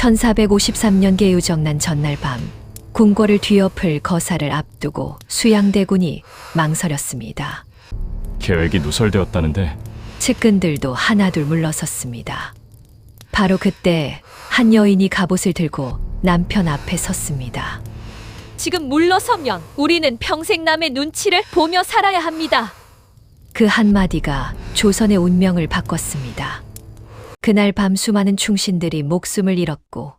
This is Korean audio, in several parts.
1453년 개유정난 전날 밤 궁궐을 뒤엎을 거사를 앞두고 수양대군이 망설였습니다. 계획이 누설되었다는데 측근들도 하나둘 물러섰습니다. 바로 그때 한 여인이 갑옷을 들고 남편 앞에 섰습니다. 지금 물러서면 우리는 평생 남의 눈치를 보며 살아야 합니다. 그 한마디가 조선의 운명을 바꿨습니다. 그날 밤 수많은 충신들이 목숨을 잃었고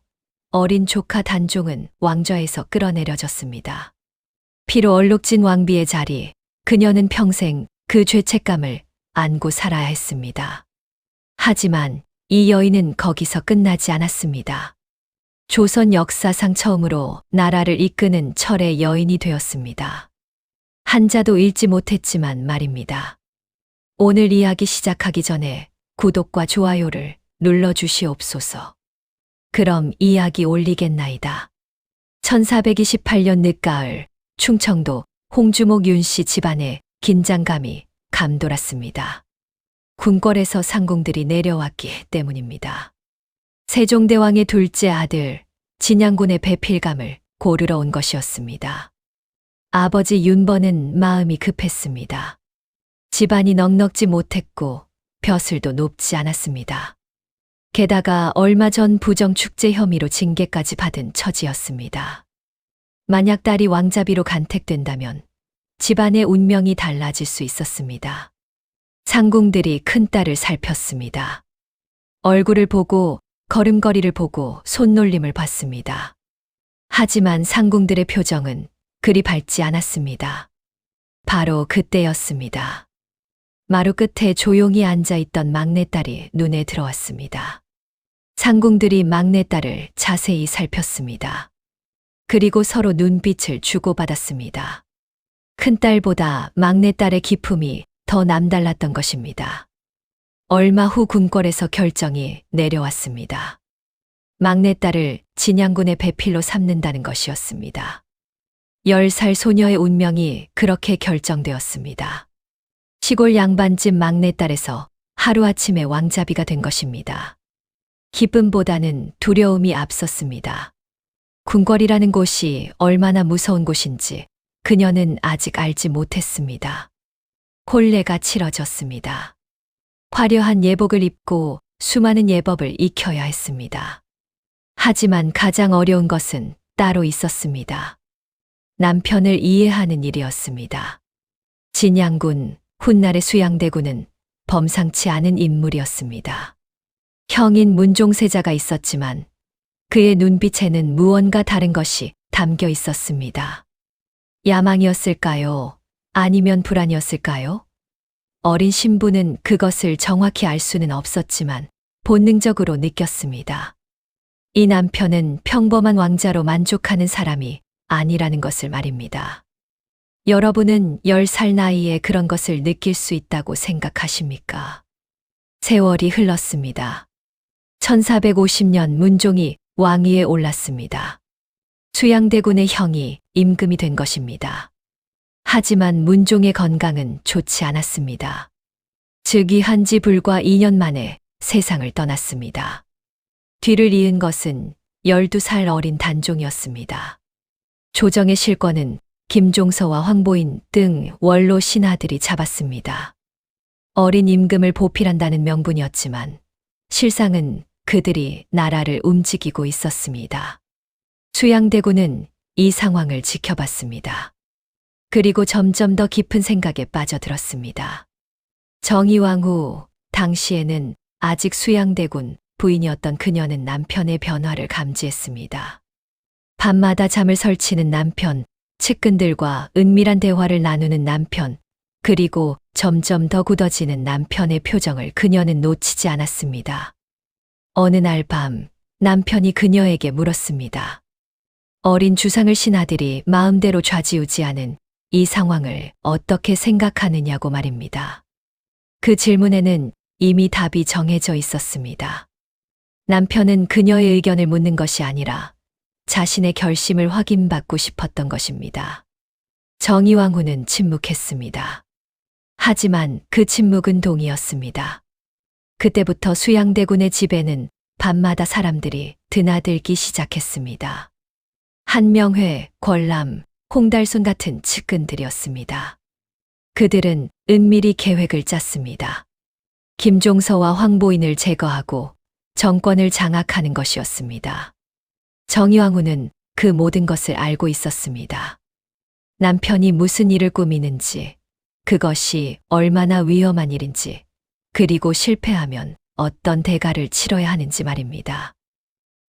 어린 조카 단종은 왕좌에서 끌어내려졌습니다. 피로 얼룩진 왕비의 자리, 그녀는 평생 그 죄책감을 안고 살아야 했습니다. 하지만 이 여인은 거기서 끝나지 않았습니다. 조선 역사상 처음으로 나라를 이끄는 철의 여인이 되었습니다. 한자도 읽지 못했지만 말입니다. 오늘 이야기 시작하기 전에 구독과 좋아요를 눌러주시옵소서. 그럼 이야기 올리겠나이다. 1428년 늦가을 충청도 홍주목 윤씨 집안에 긴장감이 감돌았습니다. 궁궐에서 상궁들이 내려왔기 때문입니다. 세종대왕의 둘째 아들 진양군의 배필감을 고르러 온 것이었습니다. 아버지 윤번은 마음이 급했습니다. 집안이 넉넉지 못했고 벼슬도 높지 않았습니다. 게다가 얼마 전 부정축제 혐의로 징계까지 받은 처지였습니다. 만약 딸이 왕자비로 간택된다면 집안의 운명이 달라질 수 있었습니다. 상궁들이 큰딸을 살폈습니다. 얼굴을 보고 걸음걸이를 보고 손놀림을 받습니다. 하지만 상궁들의 표정은 그리 밝지 않았습니다. 바로 그때였습니다. 마루 끝에 조용히 앉아있던 막내딸이 눈에 들어왔습니다. 상궁들이 막내딸을 자세히 살폈습니다. 그리고 서로 눈빛을 주고받았습니다. 큰딸보다 막내딸의 기품이 더 남달랐던 것입니다. 얼마 후 궁궐에서 결정이 내려왔습니다. 막내딸을 진양군의 배필로 삼는다는 것이었습니다. 10살 소녀의 운명이 그렇게 결정되었습니다. 시골 양반집 막내딸에서 하루아침에 왕자비가 된 것입니다. 기쁨보다는 두려움이 앞섰습니다. 궁궐이라는 곳이 얼마나 무서운 곳인지 그녀는 아직 알지 못했습니다. 혼례가 치러졌습니다. 화려한 예복을 입고 수많은 예법을 익혀야 했습니다. 하지만 가장 어려운 것은 따로 있었습니다. 남편을 이해하는 일이었습니다. 진양군, 훗날의 수양대군은 범상치 않은 인물이었습니다. 형인 문종세자가 있었지만 그의 눈빛에는 무언가 다른 것이 담겨 있었습니다. 야망이었을까요? 아니면 불안이었을까요? 어린 신부는 그것을 정확히 알 수는 없었지만 본능적으로 느꼈습니다. 이 남편은 평범한 왕자로 만족하는 사람이 아니라는 것을 말입니다. 여러분은 10살 나이에 그런 것을 느낄 수 있다고 생각하십니까? 세월이 흘렀습니다. 1450년 문종이 왕위에 올랐습니다. 수양대군의 형이 임금이 된 것입니다. 하지만 문종의 건강은 좋지 않았습니다. 즉위한 지 불과 2년 만에 세상을 떠났습니다. 뒤를 이은 것은 12살 어린 단종이었습니다. 조정의 실권은 김종서와 황보인 등 원로 신하들이 잡았습니다. 어린 임금을 보필한다는 명분이었지만 실상은 그들이 나라를 움직이고 있었습니다. 수양대군은 이 상황을 지켜봤습니다. 그리고 점점 더 깊은 생각에 빠져들었습니다. 정의왕 후 당시에는 아직 수양대군 부인이었던 그녀는 남편의 변화를 감지했습니다. 밤마다 잠을 설치는 남편, 측근들과 은밀한 대화를 나누는 남편, 그리고 점점 더 굳어지는 남편의 표정을 그녀는 놓치지 않았습니다. 어느 날 밤 남편이 그녀에게 물었습니다. 어린 주상을 신하들이 마음대로 좌지우지하는 이 상황을 어떻게 생각하느냐고 말입니다. 그 질문에는 이미 답이 정해져 있었습니다. 남편은 그녀의 의견을 묻는 것이 아니라 자신의 결심을 확인받고 싶었던 것입니다. 정의왕 후는 침묵했습니다. 하지만 그 침묵은 동이었습니다. 그때부터 수양대군의 지배는 밤마다 사람들이 드나들기 시작했습니다. 한명회, 권람, 홍달순 같은 측근들이었습니다. 그들은 은밀히 계획을 짰습니다. 김종서와 황보인을 제거하고 정권을 장악하는 것이었습니다. 정의왕후는 그 모든 것을 알고 있었습니다. 남편이 무슨 일을 꾸미는지, 그것이 얼마나 위험한 일인지, 그리고 실패하면 어떤 대가를 치러야 하는지 말입니다.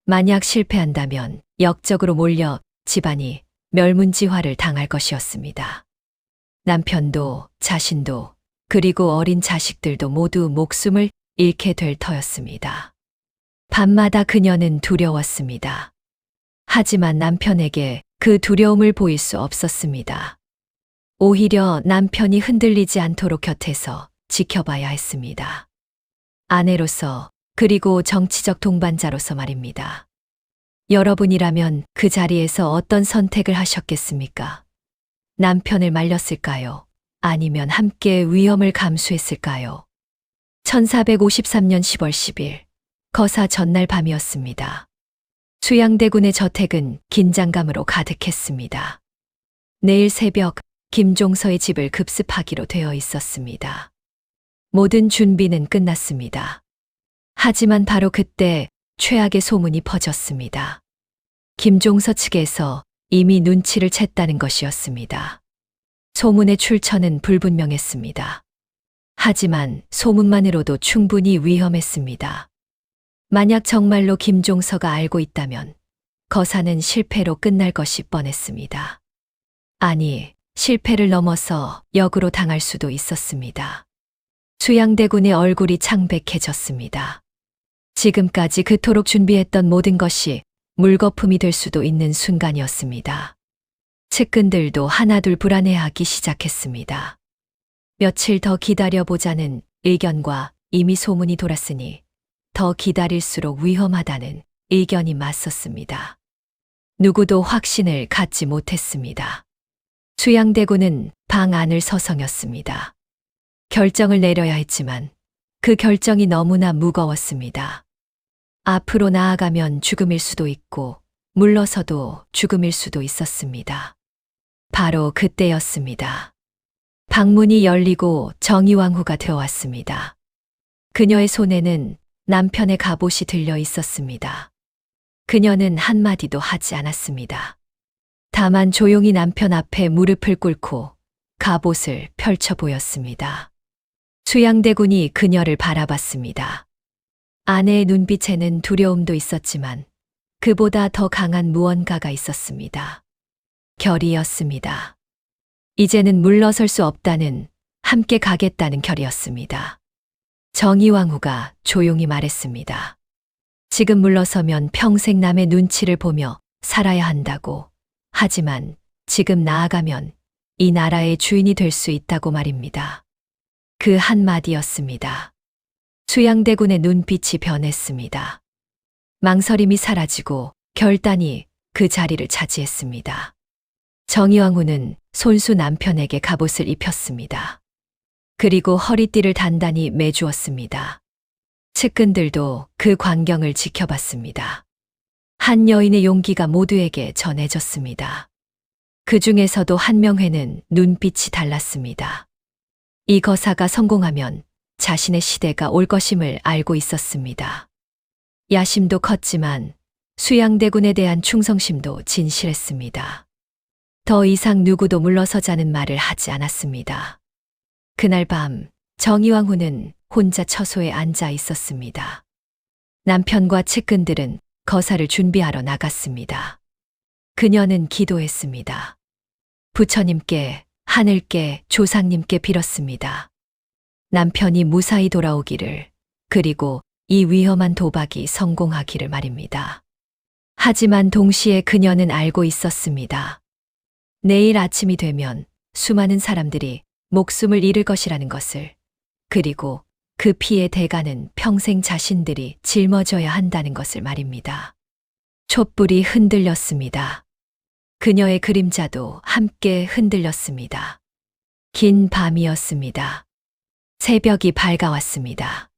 만약 실패한다면 역적으로 몰려 집안이 멸문지화를 당할 것이었습니다. 남편도 자신도 그리고 어린 자식들도 모두 목숨을 잃게 될 터였습니다. 밤마다 그녀는 두려웠습니다. 하지만 남편에게 그 두려움을 보일 수 없었습니다. 오히려 남편이 흔들리지 않도록 곁에서 지켜봐야 했습니다. 아내로서 그리고 정치적 동반자로서 말입니다. 여러분이라면 그 자리에서 어떤 선택을 하셨겠습니까? 남편을 말렸을까요? 아니면 함께 위험을 감수했을까요? 1453년 10월 10일, 거사 전날 밤이었습니다. 수양대군의 저택은 긴장감으로 가득했습니다. 내일 새벽 김종서의 집을 급습하기로 되어 있었습니다. 모든 준비는 끝났습니다. 하지만 바로 그때 최악의 소문이 퍼졌습니다. 김종서 측에서 이미 눈치를 챘다는 것이었습니다. 소문의 출처는 불분명했습니다. 하지만 소문만으로도 충분히 위험했습니다. 만약 정말로 김종서가 알고 있다면 거사는 실패로 끝날 것이 뻔했습니다. 아니, 실패를 넘어서 역으로 당할 수도 있었습니다. 수양대군의 얼굴이 창백해졌습니다. 지금까지 그토록 준비했던 모든 것이 물거품이 될 수도 있는 순간이었습니다. 측근들도 하나둘 불안해하기 시작했습니다. 며칠 더 기다려보자는 의견과 이미 소문이 돌았으니 더 기다릴수록 위험하다는 의견이 맞섰습니다. 누구도 확신을 갖지 못했습니다. 수양대군은 방 안을 서성였습니다. 결정을 내려야 했지만 그 결정이 너무나 무거웠습니다. 앞으로 나아가면 죽음일 수도 있고 물러서도 죽음일 수도 있었습니다. 바로 그때였습니다. 방문이 열리고 정의왕후가 들어왔습니다. 그녀의 손에는 남편의 갑옷이 들려 있었습니다. 그녀는 한마디도 하지 않았습니다. 다만 조용히 남편 앞에 무릎을 꿇고 갑옷을 펼쳐 보였습니다. 수양대군이 그녀를 바라봤습니다. 아내의 눈빛에는 두려움도 있었지만 그보다 더 강한 무언가가 있었습니다. 결의였습니다. 이제는 물러설 수 없다는, 함께 가겠다는 결이었습니다. 정의왕후가 조용히 말했습니다. 지금 물러서면 평생 남의 눈치를 보며 살아야 한다고. 하지만 지금 나아가면 이 나라의 주인이 될 수 있다고 말입니다. 그 한마디였습니다. 수양대군의 눈빛이 변했습니다. 망설임이 사라지고 결단이 그 자리를 차지했습니다. 정의왕후는 손수 남편에게 갑옷을 입혔습니다. 그리고 허리띠를 단단히 매주었습니다. 측근들도 그 광경을 지켜봤습니다. 한 여인의 용기가 모두에게 전해졌습니다. 그 중에서도 한명회는 눈빛이 달랐습니다. 이 거사가 성공하면 자신의 시대가 올 것임을 알고 있었습니다. 야심도 컸지만 수양대군에 대한 충성심도 진실했습니다. 더 이상 누구도 물러서자는 말을 하지 않았습니다. 그날 밤 정의왕후는 혼자 처소에 앉아 있었습니다. 남편과 측근들은 거사를 준비하러 나갔습니다. 그녀는 기도했습니다. 부처님께, 하늘께, 조상님께 빌었습니다. 남편이 무사히 돌아오기를, 그리고 이 위험한 도박이 성공하기를 말입니다. 하지만 동시에 그녀는 알고 있었습니다. 내일 아침이 되면 수많은 사람들이 목숨을 잃을 것이라는 것을, 그리고 그 피의 대가는 평생 자신들이 짊어져야 한다는 것을 말입니다. 촛불이 흔들렸습니다. 그녀의 그림자도 함께 흔들렸습니다. 긴 밤이었습니다. 새벽이 밝아왔습니다.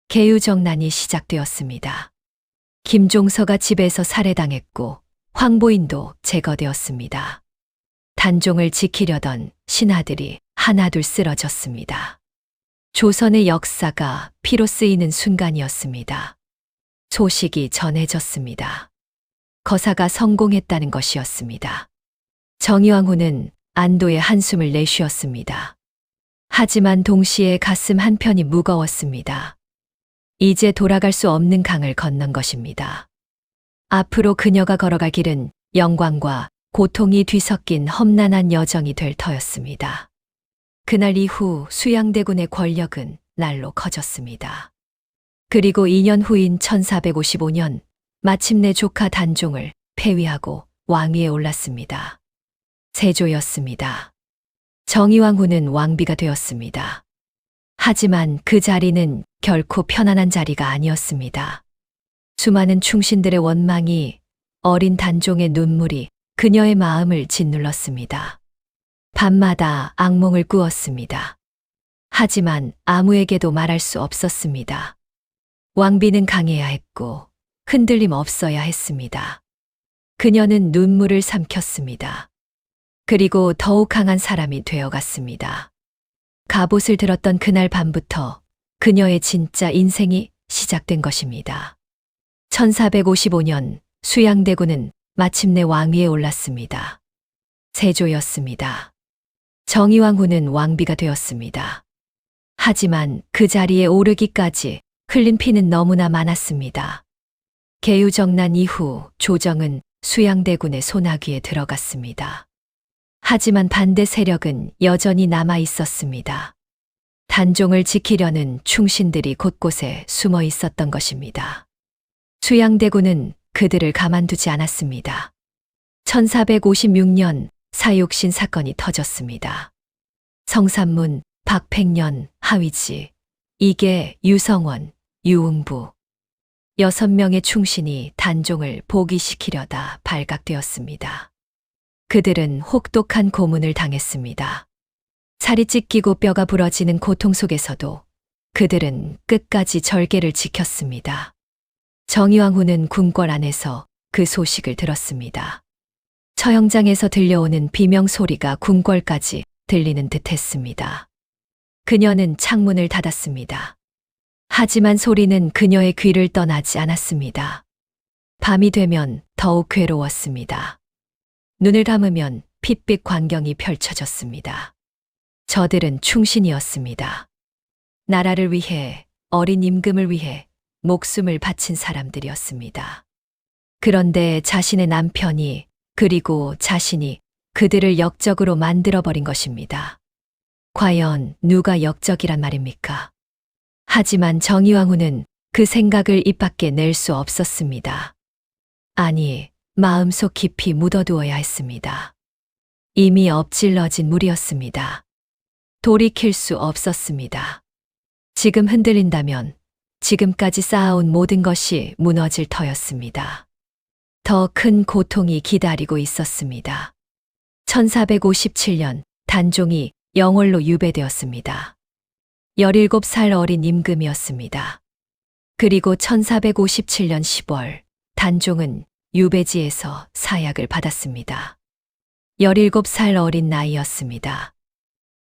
개유정난이 시작되었습니다. 김종서가 집에서 살해당했고 황보인도 제거되었습니다. 단종을 지키려던 신하들이 하나둘 쓰러졌습니다. 조선의 역사가 피로 쓰이는 순간이었습니다. 소식이 전해졌습니다. 거사가 성공했다는 것이었습니다. 정의왕후는 안도의 한숨을 내쉬었습니다. 하지만 동시에 가슴 한편이 무거웠습니다. 이제 돌아갈 수 없는 강을 건넌 것입니다. 앞으로 그녀가 걸어갈 길은 영광과 고통이 뒤섞인 험난한 여정이 될 터였습니다. 그날 이후 수양대군의 권력은 날로 커졌습니다. 그리고 2년 후인 1455년 마침내 조카 단종을 폐위하고 왕위에 올랐습니다. 세조였습니다. 정의왕후는 왕비가 되었습니다. 하지만 그 자리는 결코 편안한 자리가 아니었습니다. 수많은 충신들의 원망이, 어린 단종의 눈물이 그녀의 마음을 짓눌렀습니다. 밤마다 악몽을 꾸었습니다. 하지만 아무에게도 말할 수 없었습니다. 왕비는 강해야 했고 흔들림 없어야 했습니다. 그녀는 눈물을 삼켰습니다. 그리고 더욱 강한 사람이 되어갔습니다. 갑옷을 들었던 그날 밤부터 그녀의 진짜 인생이 시작된 것입니다. 1455년 수양대군은 마침내 왕위에 올랐습니다. 세조였습니다. 정의왕후는 왕비가 되었습니다. 하지만 그 자리에 오르기까지 흘린 피는 너무나 많았습니다. 계유정난 이후 조정은 수양대군의 손아귀에 들어갔습니다. 하지만 반대 세력은 여전히 남아 있었습니다. 단종을 지키려는 충신들이 곳곳에 숨어 있었던 것입니다. 수양대군은 그들을 가만두지 않았습니다. 1456년 사육신 사건이 터졌습니다. 성삼문, 박팽년, 하위지, 이계, 유성원, 유응부 6명의 충신이 단종을 복위시키려다 발각되었습니다. 그들은 혹독한 고문을 당했습니다. 살이 찢기고 뼈가 부러지는 고통 속에서도 그들은 끝까지 절개를 지켰습니다. 정의왕후는 궁궐 안에서 그 소식을 들었습니다. 처형장에서 들려오는 비명 소리가 궁궐까지 들리는 듯 했습니다. 그녀는 창문을 닫았습니다. 하지만 소리는 그녀의 귀를 떠나지 않았습니다. 밤이 되면 더욱 괴로웠습니다. 눈을 감으면 핏빛 광경이 펼쳐졌습니다. 저들은 충신이었습니다. 나라를 위해, 어린 임금을 위해 목숨을 바친 사람들이었습니다. 그런데 자신의 남편이 그리고 자신이 그들을 역적으로 만들어버린 것입니다. 과연 누가 역적이란 말입니까? 하지만 정의왕후는 그 생각을 입 밖에 낼 수 없었습니다. 아니, 마음속 깊이 묻어두어야 했습니다. 이미 엎질러진 물이었습니다. 돌이킬 수 없었습니다. 지금 흔들린다면 지금까지 쌓아온 모든 것이 무너질 터였습니다. 더 큰 고통이 기다리고 있었습니다. 1457년 단종이 영월로 유배되었습니다. 17살 어린 임금이었습니다. 그리고 1457년 10월 단종은 유배지에서 사약을 받았습니다. 17살 어린 나이였습니다.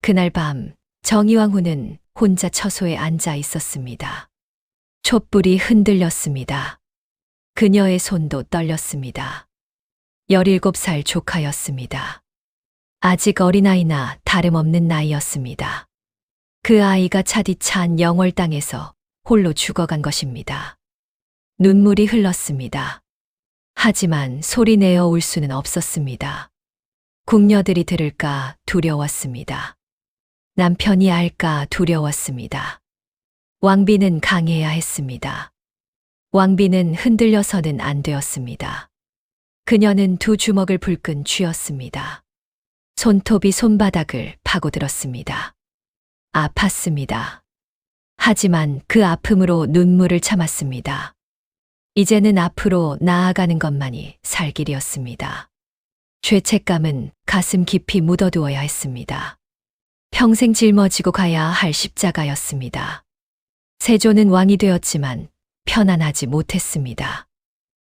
그날 밤 정의왕후는 혼자 처소에 앉아 있었습니다. 촛불이 흔들렸습니다. 그녀의 손도 떨렸습니다. 17살 조카였습니다. 아직 어린아이나 다름없는 나이였습니다. 그 아이가 차디찬 영월 땅에서 홀로 죽어간 것입니다. 눈물이 흘렀습니다. 하지만 소리내어 울 수는 없었습니다. 궁녀들이 들을까 두려웠습니다. 남편이 알까 두려웠습니다. 왕비는 강해야 했습니다. 왕비는 흔들려서는 안 되었습니다. 그녀는 두 주먹을 불끈 쥐었습니다. 손톱이 손바닥을 파고들었습니다. 아팠습니다. 하지만 그 아픔으로 눈물을 참았습니다. 이제는 앞으로 나아가는 것만이 살 길이었습니다. 죄책감은 가슴 깊이 묻어두어야 했습니다. 평생 짊어지고 가야 할 십자가였습니다. 세조는 왕이 되었지만 편안하지 못했습니다.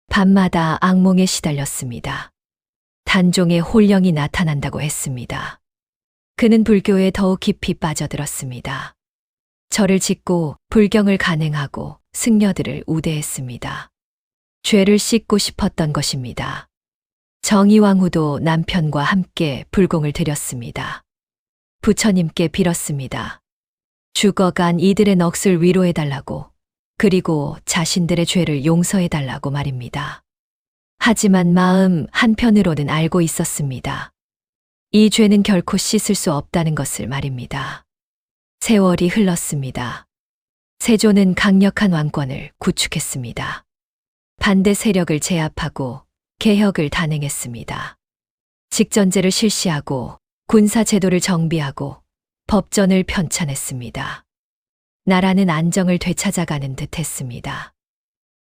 밤마다 악몽에 시달렸습니다. 단종의 홀령이 나타난다고 했습니다. 그는 불교에 더욱 깊이 빠져들었습니다. 절을 짓고 불경을 간행하고 승려들을 우대했습니다. 죄를 씻고 싶었던 것입니다. 정의왕후도 남편과 함께 불공을 드렸습니다. 부처님께 빌었습니다. 죽어간 이들의 넋을 위로해달라고, 그리고 자신들의 죄를 용서해달라고 말입니다. 하지만 마음 한편으로는 알고 있었습니다. 이 죄는 결코 씻을 수 없다는 것을 말입니다. 세월이 흘렀습니다. 세조는 강력한 왕권을 구축했습니다. 반대 세력을 제압하고 개혁을 단행했습니다. 직전제를 실시하고 군사제도를 정비하고 법전을 편찬했습니다. 나라는 안정을 되찾아가는 듯 했습니다.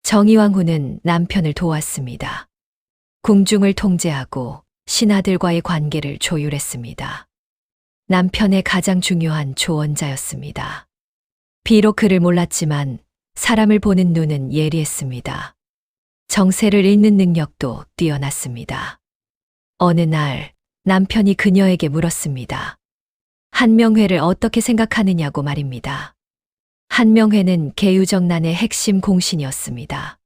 정의왕후는 남편을 도왔습니다. 궁중을 통제하고 신하들과의 관계를 조율했습니다. 남편의 가장 중요한 조언자였습니다. 비록 그를 몰랐지만 사람을 보는 눈은 예리했습니다. 정세를 읽는 능력도 뛰어났습니다. 어느 날 남편이 그녀에게 물었습니다. 한명회를 어떻게 생각하느냐고 말입니다. 한명회는 계유정난의 핵심 공신이었습니다.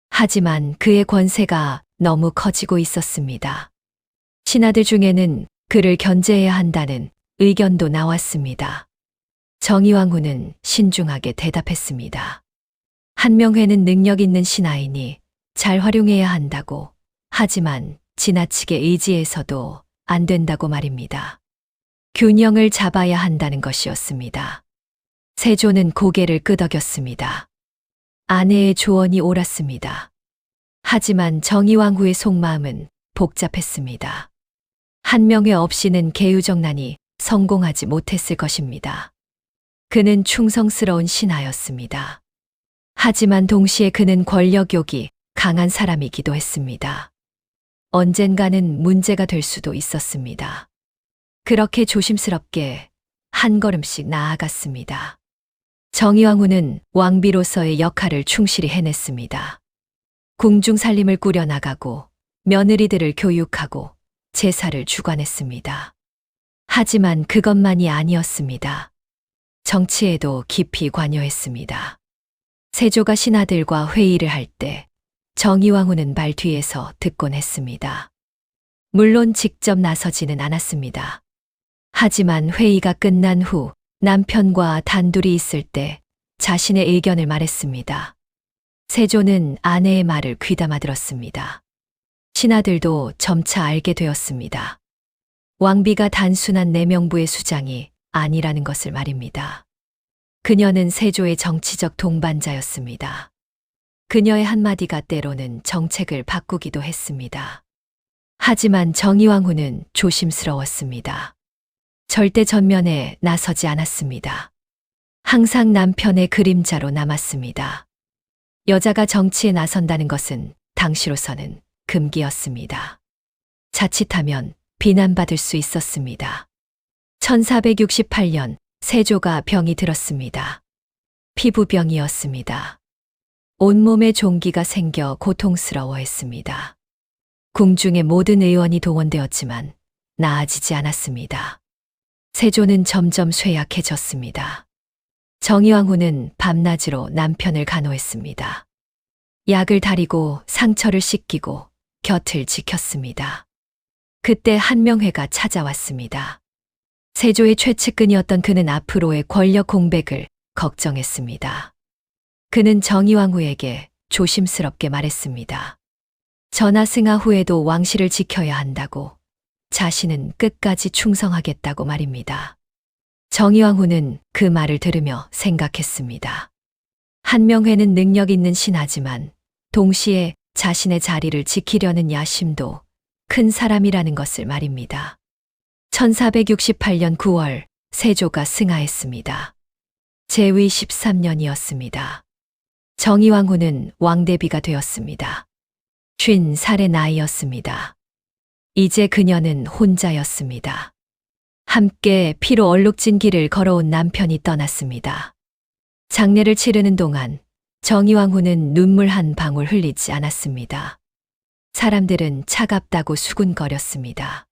하지만 그의 권세가 너무 커지고 있었습니다. 신하들 중에는 그를 견제해야 한다는 의견도 나왔습니다. 정의왕후는 신중하게 대답했습니다. 한명회는 능력 있는 신하이니 잘 활용해야 한다고, 하지만 지나치게 의지해서도 안 된다고 말입니다. 균형을 잡아야 한다는 것이었습니다. 세조는 고개를 끄덕였습니다. 아내의 조언이 옳았습니다. 하지만 정의왕후의 속마음은 복잡했습니다. 한명회 없이는 계유정난이 성공하지 못했을 것입니다. 그는 충성스러운 신하였습니다. 하지만 동시에 그는 권력욕이 강한 사람이기도 했습니다. 언젠가는 문제가 될 수도 있었습니다. 그렇게 조심스럽게 한 걸음씩 나아갔습니다. 정의왕후는 왕비로서의 역할을 충실히 해냈습니다. 궁중 살림을 꾸려나가고 며느리들을 교육하고 제사를 주관했습니다. 하지만 그것만이 아니었습니다. 정치에도 깊이 관여했습니다. 세조가 신하들과 회의를 할 때 정의왕후는 말 뒤에서 듣곤 했습니다. 물론 직접 나서지는 않았습니다. 하지만 회의가 끝난 후 남편과 단둘이 있을 때 자신의 의견을 말했습니다. 세조는 아내의 말을 귀담아 들었습니다. 신하들도 점차 알게 되었습니다. 왕비가 단순한 내명부의 수장이 아니라는 것을 말입니다. 그녀는 세조의 정치적 동반자였습니다. 그녀의 한마디가 때로는 정책을 바꾸기도 했습니다. 하지만 정의왕후는 조심스러웠습니다. 절대 전면에 나서지 않았습니다. 항상 남편의 그림자로 남았습니다. 여자가 정치에 나선다는 것은 당시로서는 금기였습니다. 자칫하면 비난받을 수 있었습니다. 1468년 세조가 병이 들었습니다. 피부병이었습니다. 온몸에 종기가 생겨 고통스러워했습니다. 궁중의 모든 의원이 동원되었지만 나아지지 않았습니다. 세조는 점점 쇠약해졌습니다. 정의왕후는 밤낮으로 남편을 간호했습니다. 약을 다리고 상처를 씻기고 곁을 지켰습니다. 그때 한명회가 찾아왔습니다. 세조의 최측근이었던 그는 앞으로의 권력 공백을 걱정했습니다. 그는 정의왕후에게 조심스럽게 말했습니다. 전하승하 후에도 왕실을 지켜야 한다고, 자신은 끝까지 충성하겠다고 말입니다. 정의왕후는 그 말을 들으며 생각했습니다. 한명회는 능력 있는 신하지만 동시에 자신의 자리를 지키려는 야심도 큰 사람이라는 것을 말입니다. 1468년 9월 세조가 승하했습니다. 제위 13년이었습니다. 정의왕후는 왕대비가 되었습니다. 50살의 나이였습니다. 이제 그녀는 혼자였습니다. 함께 피로 얼룩진 길을 걸어온 남편이 떠났습니다. 장례를 치르는 동안 정의왕후는 눈물 한 방울 흘리지 않았습니다. 사람들은 차갑다고 수군거렸습니다.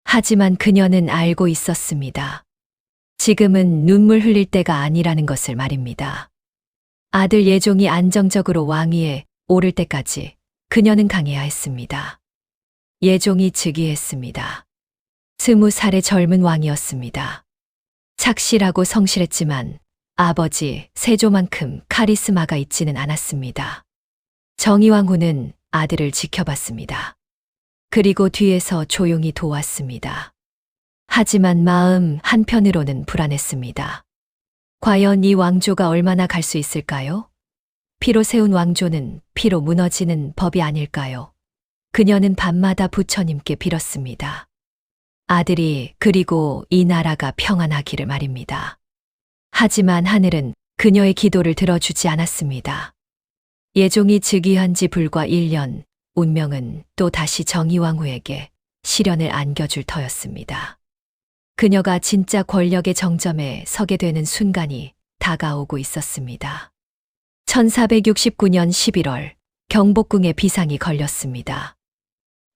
하지만 그녀는 알고 있었습니다. 지금은 눈물 흘릴 때가 아니라는 것을 말입니다. 아들 예종이 안정적으로 왕위에 오를 때까지 그녀는 강해야 했습니다. 예종이 즉위했습니다. 20살의 젊은 왕이었습니다. 착실하고 성실했지만 아버지 세조만큼 카리스마가 있지는 않았습니다. 정의왕후는 아들을 지켜봤습니다. 그리고 뒤에서 조용히 도왔습니다. 하지만 마음 한편으로는 불안했습니다. 과연 이 왕조가 얼마나 갈 수 있을까요? 피로 세운 왕조는 피로 무너지는 법이 아닐까요? 그녀는 밤마다 부처님께 빌었습니다. 아들이 그리고 이 나라가 평안하기를 말입니다. 하지만 하늘은 그녀의 기도를 들어주지 않았습니다. 예종이 즉위한 지 불과 1년, 운명은 또 다시 정의왕후에게 시련을 안겨줄 터였습니다. 그녀가 진짜 권력의 정점에 서게 되는 순간이 다가오고 있었습니다. 1469년 11월 경복궁에 비상이 걸렸습니다.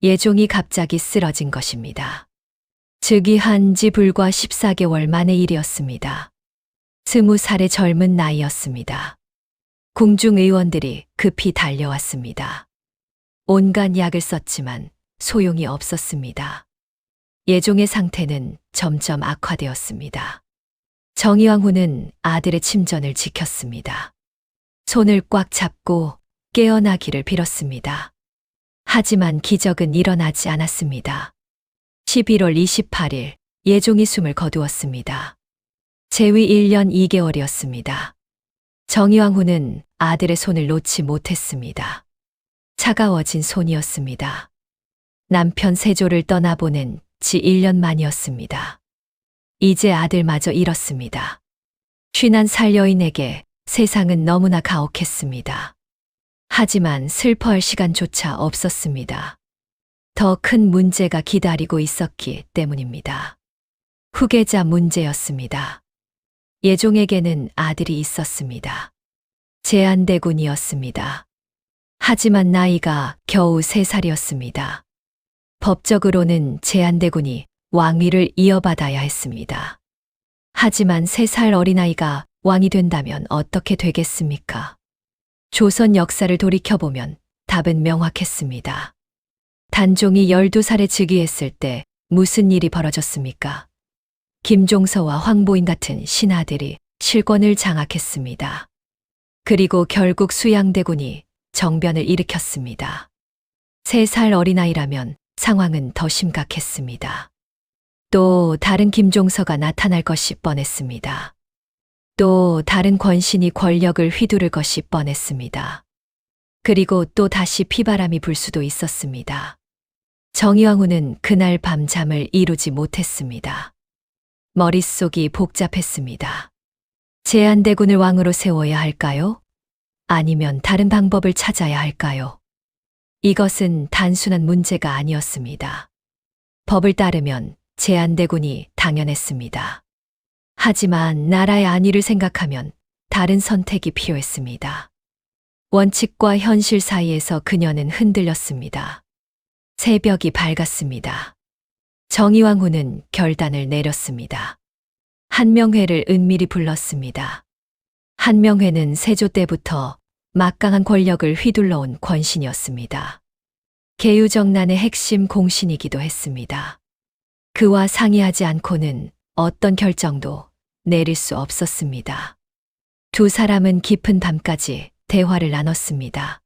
예종이 갑자기 쓰러진 것입니다. 즉위한 지 불과 14개월 만의 일이었습니다. 20살의 젊은 나이였습니다. 궁중 의원들이 급히 달려왔습니다. 온갖 약을 썼지만 소용이 없었습니다. 예종의 상태는 점점 악화되었습니다. 정의왕후는 아들의 침전을 지켰습니다. 손을 꽉 잡고 깨어나기를 빌었습니다. 하지만 기적은 일어나지 않았습니다. 11월 28일 예종이 숨을 거두었습니다. 재위 1년 2개월이었습니다. 정의왕후는 아들의 손을 놓지 못했습니다. 차가워진 손이었습니다. 남편 세조를 떠나보낸 지 1년 만이었습니다. 이제 아들마저 잃었습니다. 51살 여인에게 세상은 너무나 가혹했습니다. 하지만 슬퍼할 시간조차 없었습니다. 더 큰 문제가 기다리고 있었기 때문입니다. 후계자 문제였습니다. 예종에게는 아들이 있었습니다. 제한대군이었습니다. 하지만 나이가 겨우 3살이었습니다. 법적으로는 제한대군이 왕위를 이어받아야 했습니다. 하지만 3살 어린아이가 왕이 된다면 어떻게 되겠습니까? 조선 역사를 돌이켜보면 답은 명확했습니다. 단종이 12살에 즉위했을 때 무슨 일이 벌어졌습니까? 김종서와 황보인 같은 신하들이 실권을 장악했습니다. 그리고 결국 수양대군이 정변을 일으켰습니다. 3살 어린아이라면 상황은 더 심각했습니다. 또 다른 김종서가 나타날 것이 뻔했습니다. 또 다른 권신이 권력을 휘두를 것이 뻔했습니다. 그리고 또 다시 피바람이 불 수도 있었습니다. 정의왕후는 그날 밤 잠을 이루지 못했습니다. 머릿속이 복잡했습니다. 제한대군을 왕으로 세워야 할까요? 아니면 다른 방법을 찾아야 할까요? 이것은 단순한 문제가 아니었습니다. 법을 따르면 제한대군이 당연했습니다. 하지만 나라의 안위를 생각하면 다른 선택이 필요했습니다. 원칙과 현실 사이에서 그녀는 흔들렸습니다. 새벽이 밝았습니다. 정의왕후는 결단을 내렸습니다. 한명회를 은밀히 불렀습니다. 한명회는 세조 때부터 막강한 권력을 휘둘러온 권신이었습니다. 계유정난의 핵심 공신이기도 했습니다. 그와 상의하지 않고는 어떤 결정도 내릴 수 없었습니다. 두 사람은 깊은 밤까지 대화를 나눴습니다.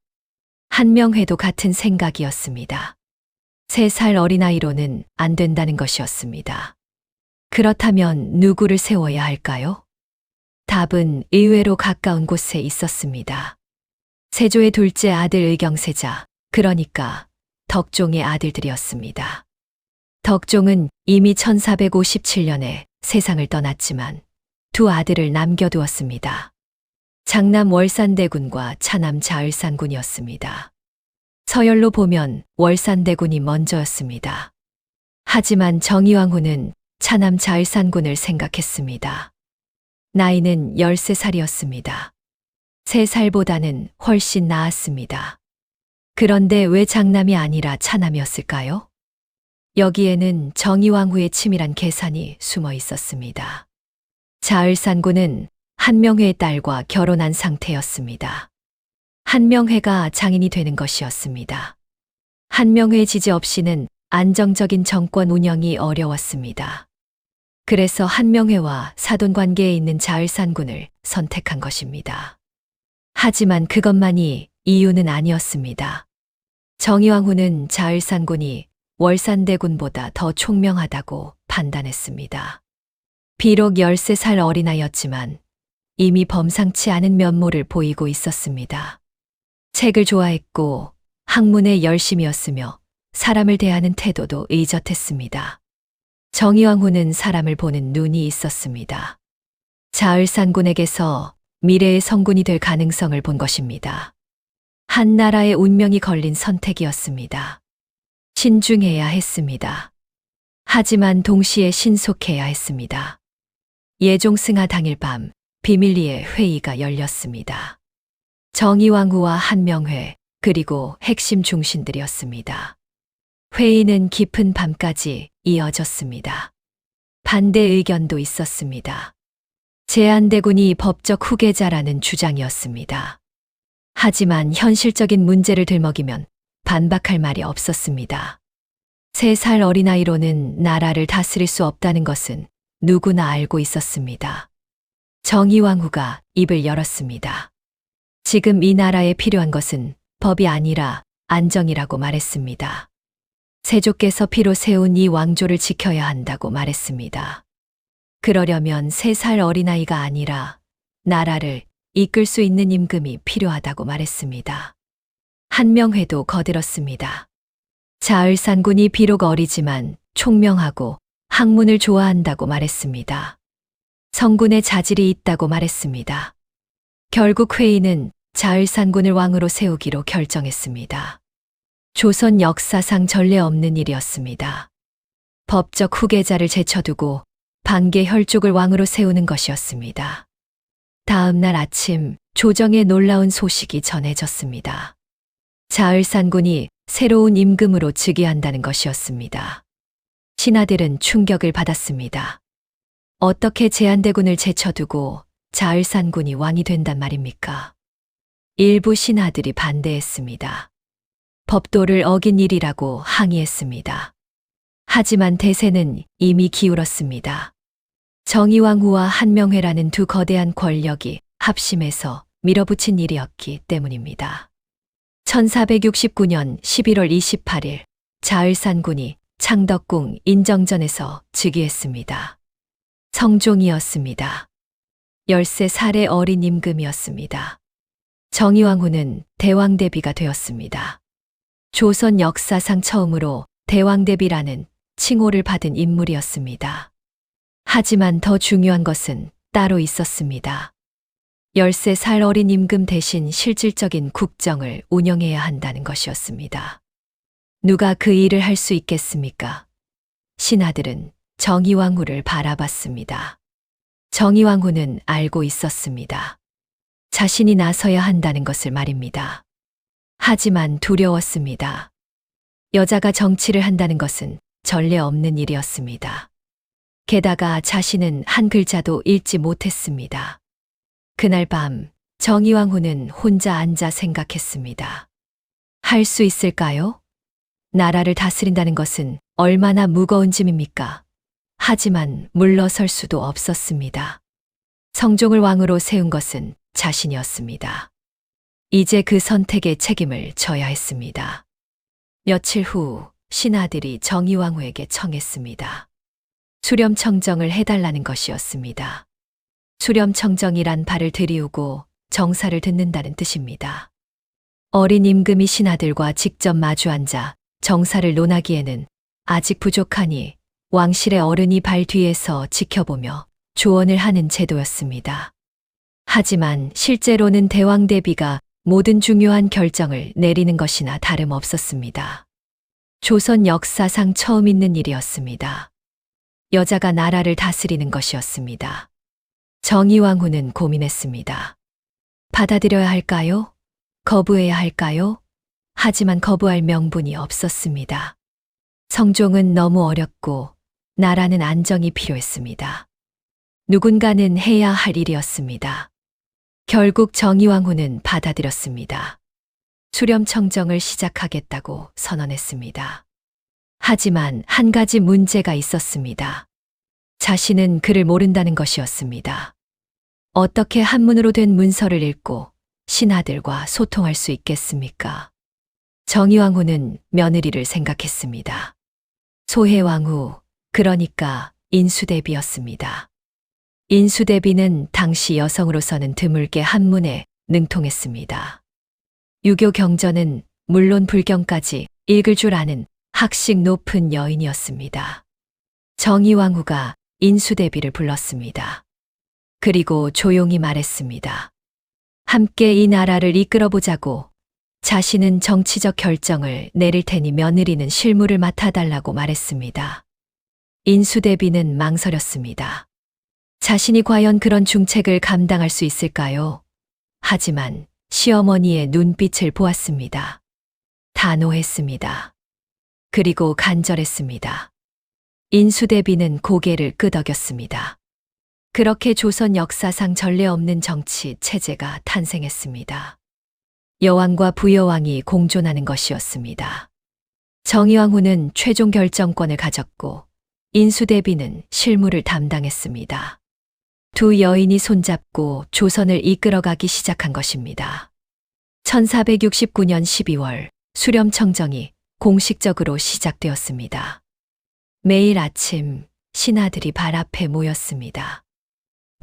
한명회도 같은 생각이었습니다. 3살 어린아이로는 안 된다는 것이었습니다. 그렇다면 누구를 세워야 할까요? 답은 의외로 가까운 곳에 있었습니다. 세조의 둘째 아들 의경세자, 그러니까 덕종의 아들들이었습니다. 덕종은 이미 1457년에 세상을 떠났지만 두 아들을 남겨두었습니다. 장남 월산대군과 차남 자을산군이었습니다. 서열로 보면 월산대군이 먼저였습니다. 하지만 정의왕후는 차남 자을산군을 생각했습니다. 나이는 13살이었습니다. 3살보다는 훨씬 나았습니다. 그런데 왜 장남이 아니라 차남이었을까요? 여기에는 정의왕후의 치밀한 계산이 숨어 있었습니다. 자을산군은 한명회의 딸과 결혼한 상태였습니다. 한명회가 장인이 되는 것이었습니다. 한명회의 지지 없이는 안정적인 정권 운영이 어려웠습니다. 그래서 한명회와 사돈 관계에 있는 자을산군을 선택한 것입니다. 하지만 그것만이 이유는 아니었습니다. 정의왕후는 자을산군이 월산대군보다 더 총명하다고 판단했습니다. 비록 13살 어린아이였지만 이미 범상치 않은 면모를 보이고 있었습니다. 책을 좋아했고 학문에 열심이었으며 사람을 대하는 태도도 의젓했습니다. 정의왕후는 사람을 보는 눈이 있었습니다. 자을산군에게서 미래의 성군이 될 가능성을 본 것입니다. 한 나라의 운명이 걸린 선택이었습니다. 신중해야 했습니다. 하지만 동시에 신속해야 했습니다. 예종승하 당일 밤 비밀리에 회의가 열렸습니다. 정의왕후와 한명회 그리고 핵심 중신들이었습니다. 회의는 깊은 밤까지 이어졌습니다. 반대 의견도 있었습니다. 제한대군이 법적 후계자라는 주장이었습니다. 하지만 현실적인 문제를 들먹이면 반박할 말이 없었습니다. 3살 어린아이로는 나라를 다스릴 수 없다는 것은 누구나 알고 있었습니다. 정의왕후가 입을 열었습니다. 지금 이 나라에 필요한 것은 법이 아니라 안정이라고 말했습니다. 세조께서 피로 세운 이 왕조를 지켜야 한다고 말했습니다. 그러려면 3살 어린아이가 아니라 나라를 이끌 수 있는 임금이 필요하다고 말했습니다. 한명회도 거들었습니다. 자을산군이 비록 어리지만 총명하고 학문을 좋아한다고 말했습니다. 성군의 자질이 있다고 말했습니다. 결국 회의는 자을산군을 왕으로 세우기로 결정했습니다. 조선 역사상 전례 없는 일이었습니다. 법적 후계자를 제쳐두고 반개 혈족을 왕으로 세우는 것이었습니다. 다음 날 아침 조정에 놀라운 소식이 전해졌습니다. 자을산군이 새로운 임금으로 즉위한다는 것이었습니다. 신하들은 충격을 받았습니다. 어떻게 제한대군을 제쳐두고 자을산군이 왕이 된단 말입니까? 일부 신하들이 반대했습니다. 법도를 어긴 일이라고 항의했습니다. 하지만 대세는 이미 기울었습니다. 정의왕후와 한명회라는 두 거대한 권력이 합심해서 밀어붙인 일이었기 때문입니다. 1469년 11월 28일 자을산군이 창덕궁 인정전에서 즉위했습니다. 성종이었습니다. 13살의 어린 임금이었습니다. 정의왕후는 대왕대비가 되었습니다. 조선 역사상 처음으로 대왕대비라는 칭호를 받은 인물이었습니다. 하지만 더 중요한 것은 따로 있었습니다. 13살 어린 임금 대신 실질적인 국정을 운영해야 한다는 것이었습니다. 누가 그 일을 할 수 있겠습니까? 신하들은 정의왕후를 바라봤습니다. 정의왕후는 알고 있었습니다. 자신이 나서야 한다는 것을 말입니다. 하지만 두려웠습니다. 여자가 정치를 한다는 것은 전례 없는 일이었습니다. 게다가 자신은 한 글자도 읽지 못했습니다. 그날 밤 정의왕후는 혼자 앉아 생각했습니다. 할 수 있을까요? 나라를 다스린다는 것은 얼마나 무거운 짐입니까? 하지만 물러설 수도 없었습니다. 성종을 왕으로 세운 것은 자신이었습니다. 이제 그 선택의 책임을 져야 했습니다. 며칠 후 신하들이 정의왕후에게 청했습니다. 수렴청정을 해달라는 것이었습니다. 수렴청정이란 발을 들이우고 정사를 듣는다는 뜻입니다. 어린 임금이 신하들과 직접 마주 앉아 정사를 논하기에는 아직 부족하니 왕실의 어른이 발 뒤에서 지켜보며 조언을 하는 제도였습니다. 하지만 실제로는 대왕대비가 모든 중요한 결정을 내리는 것이나 다름없었습니다. 조선 역사상 처음 있는 일이었습니다. 여자가 나라를 다스리는 것이었습니다. 정의왕후는 고민했습니다. 받아들여야 할까요? 거부해야 할까요? 하지만 거부할 명분이 없었습니다. 성종은 너무 어렸고 나라는 안정이 필요했습니다. 누군가는 해야 할 일이었습니다. 결국 정의왕후는 받아들였습니다. 수렴청정을 시작하겠다고 선언했습니다. 하지만 한 가지 문제가 있었습니다. 자신은 글을 모른다는 것이었습니다. 어떻게 한문으로 된 문서를 읽고 신하들과 소통할 수 있겠습니까? 정의왕후는 며느리를 생각했습니다. 소해왕후, 그러니까 인수대비였습니다. 인수대비는 당시 여성으로서는 드물게 한문에 능통했습니다. 유교 경전은 물론 불경까지 읽을 줄 아는 학식 높은 여인이었습니다. 정의왕후가 인수대비를 불렀습니다. 그리고 조용히 말했습니다. 함께 이 나라를 이끌어보자고. 자신은 정치적 결정을 내릴 테니 며느리는 실무를 맡아달라고 말했습니다. 인수대비는 망설였습니다. 자신이 과연 그런 중책을 감당할 수 있을까요? 하지만 시어머니의 눈빛을 보았습니다. 단호했습니다. 그리고 간절했습니다. 인수대비는 고개를 끄덕였습니다. 그렇게 조선 역사상 전례 없는 정치 체제가 탄생했습니다. 여왕과 부여왕이 공존하는 것이었습니다. 정의왕후는 최종 결정권을 가졌고 인수대비는 실무를 담당했습니다. 두 여인이 손잡고 조선을 이끌어가기 시작한 것입니다. 1469년 12월 수렴청정이 공식적으로 시작되었습니다. 매일 아침 신하들이 발 앞에 모였습니다.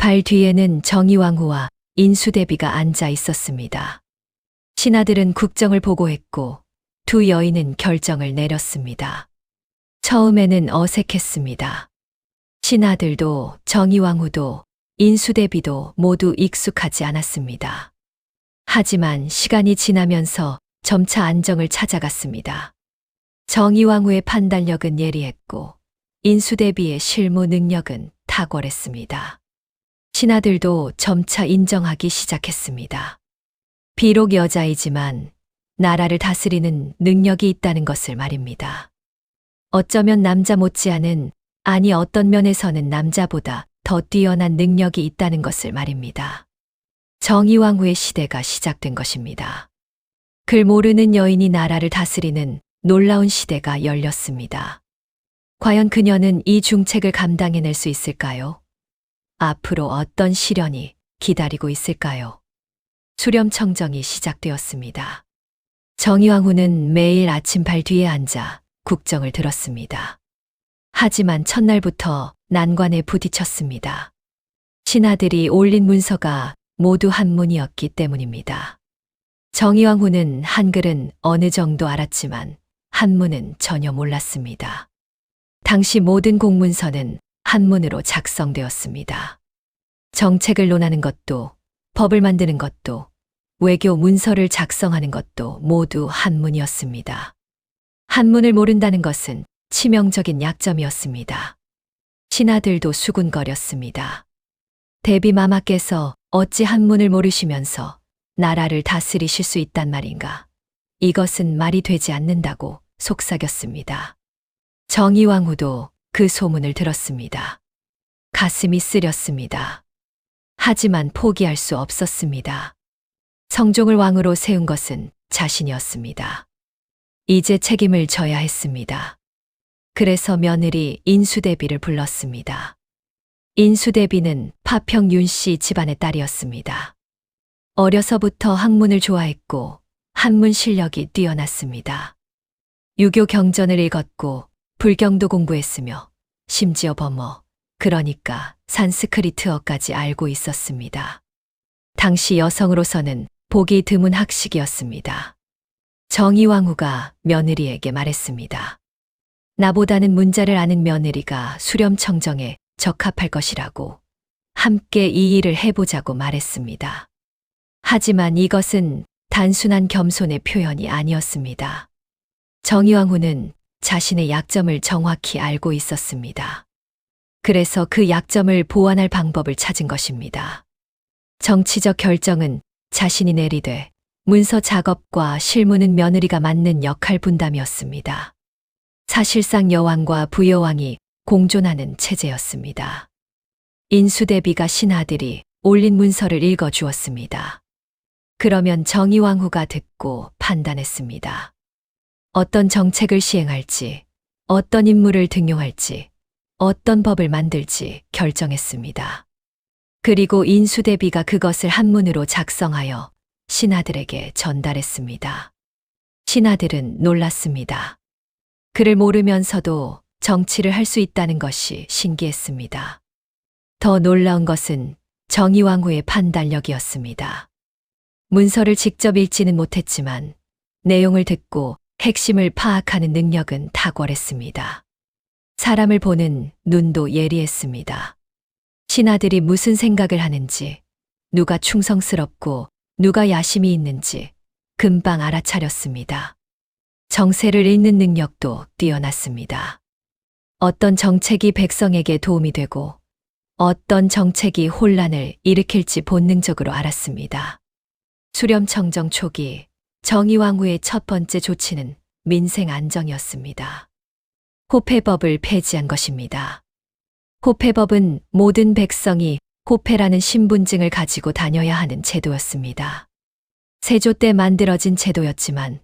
발 뒤에는 정의왕후와 인수대비가 앉아 있었습니다. 신하들은 국정을 보고했고 두 여인은 결정을 내렸습니다. 처음에는 어색했습니다. 신하들도 정의왕후도 인수대비도 모두 익숙하지 않았습니다. 하지만 시간이 지나면서 점차 안정을 찾아갔습니다. 정의왕후의 판단력은 예리했고 인수대비의 실무 능력은 탁월했습니다. 신하들도 점차 인정하기 시작했습니다. 비록 여자이지만 나라를 다스리는 능력이 있다는 것을 말입니다. 어쩌면 남자 못지않은, 아니 어떤 면에서는 남자보다 더 뛰어난 능력이 있다는 것을 말입니다. 정의왕후의 시대가 시작된 것입니다. 글 모르는 여인이 나라를 다스리는 놀라운 시대가 열렸습니다. 과연 그녀는 이 중책을 감당해낼 수 있을까요? 앞으로 어떤 시련이 기다리고 있을까요? 수렴청정이 시작되었습니다. 정의왕후는 매일 아침 발 뒤에 앉아 국정을 들었습니다. 하지만 첫날부터 난관에 부딪혔습니다. 신하들이 올린 문서가 모두 한문이었기 때문입니다. 정의왕후는 한글은 어느 정도 알았지만 한문은 전혀 몰랐습니다. 당시 모든 공문서는 한문으로 작성되었습니다. 정책을 논하는 것도, 법을 만드는 것도, 외교 문서를 작성하는 것도 모두 한문이었습니다. 한문을 모른다는 것은 치명적인 약점이었습니다. 신하들도 수군거렸습니다. 대비마마께서 어찌 한문을 모르시면서 나라를 다스리실 수 있단 말인가? 이것은 말이 되지 않는다고 속삭였습니다. 정의왕후도 그 소문을 들었습니다. 가슴이 쓰렸습니다. 하지만 포기할 수 없었습니다. 성종을 왕으로 세운 것은 자신이었습니다. 이제 책임을 져야 했습니다. 그래서 며느리 인수대비를 불렀습니다. 인수대비는 파평 윤씨 집안의 딸이었습니다. 어려서부터 학문을 좋아했고 한문 실력이 뛰어났습니다. 유교 경전을 읽었고 불경도 공부했으며 심지어 범어, 그러니까 산스크리트어까지 알고 있었습니다. 당시 여성으로서는 보기 드문 학식이었습니다. 정의왕후가 며느리에게 말했습니다. 나보다는 문자를 아는 며느리가 수렴청정에 적합할 것이라고, 함께 이 일을 해보자고 말했습니다. 하지만 이것은 단순한 겸손의 표현이 아니었습니다. 정의왕후는 자신의 약점을 정확히 알고 있었습니다. 그래서 그 약점을 보완할 방법을 찾은 것입니다. 정치적 결정은 자신이 내리되 문서 작업과 실무는 며느리가 맡는 역할 분담이었습니다. 사실상 여왕과 부여왕이 공존하는 체제였습니다. 인수대비가 신하들이 올린 문서를 읽어 주었습니다. 그러면 정의왕후가 듣고 판단했습니다. 어떤 정책을 시행할지, 어떤 인물을 등용할지, 어떤 법을 만들지 결정했습니다. 그리고 인수대비가 그것을 한문으로 작성하여 신하들에게 전달했습니다. 신하들은 놀랐습니다. 그를 모르면서도 정치를 할 수 있다는 것이 신기했습니다. 더 놀라운 것은 정의왕후의 판단력이었습니다. 문서를 직접 읽지는 못했지만 내용을 듣고 핵심을 파악하는 능력은 탁월했습니다. 사람을 보는 눈도 예리했습니다. 신하들이 무슨 생각을 하는지, 누가 충성스럽고 누가 야심이 있는지 금방 알아차렸습니다. 정세를 읽는 능력도 뛰어났습니다. 어떤 정책이 백성에게 도움이 되고 어떤 정책이 혼란을 일으킬지 본능적으로 알았습니다. 수렴청정 초기 정의왕후의 첫 번째 조치는 민생 안정이었습니다. 호패법을 폐지한 것입니다. 호패법은 모든 백성이 호패라는 신분증을 가지고 다녀야 하는 제도였습니다. 세조 때 만들어진 제도였지만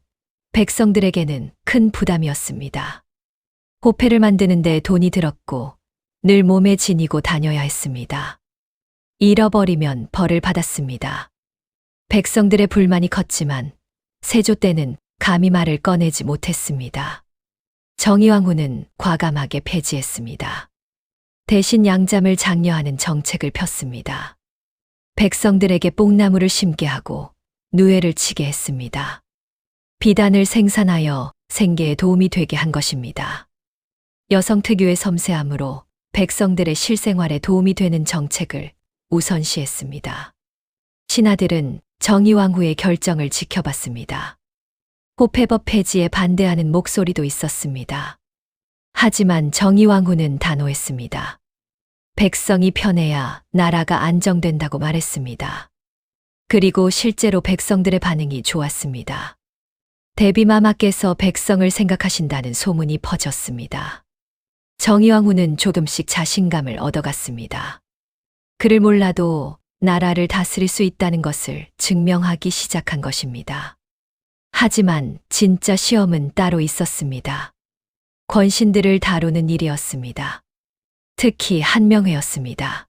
백성들에게는 큰 부담이었습니다. 호패를 만드는데 돈이 들었고 늘 몸에 지니고 다녀야 했습니다. 잃어버리면 벌을 받았습니다. 백성들의 불만이 컸지만 세조 때는 감히 말을 꺼내지 못했습니다. 정의왕후는 과감하게 폐지했습니다. 대신 양잠을 장려하는 정책을 폈습니다. 백성들에게 뽕나무를 심게 하고 누에를 치게 했습니다. 비단을 생산하여 생계에 도움이 되게 한 것입니다. 여성 특유의 섬세함으로 백성들의 실생활에 도움이 되는 정책을 우선시했습니다. 신하들은 정의왕후의 결정을 지켜봤습니다. 호패법 폐지에 반대하는 목소리도 있었습니다. 하지만 정의왕후는 단호했습니다. 백성이 편해야 나라가 안정된다고 말했습니다. 그리고 실제로 백성들의 반응이 좋았습니다. 대비마마께서 백성을 생각하신다는 소문이 퍼졌습니다. 정의왕후는 조금씩 자신감을 얻어갔습니다. 그를 몰라도 나라를 다스릴 수 있다는 것을 증명하기 시작한 것입니다. 하지만 진짜 시험은 따로 있었습니다. 권신들을 다루는 일이었습니다. 특히 한명회였습니다.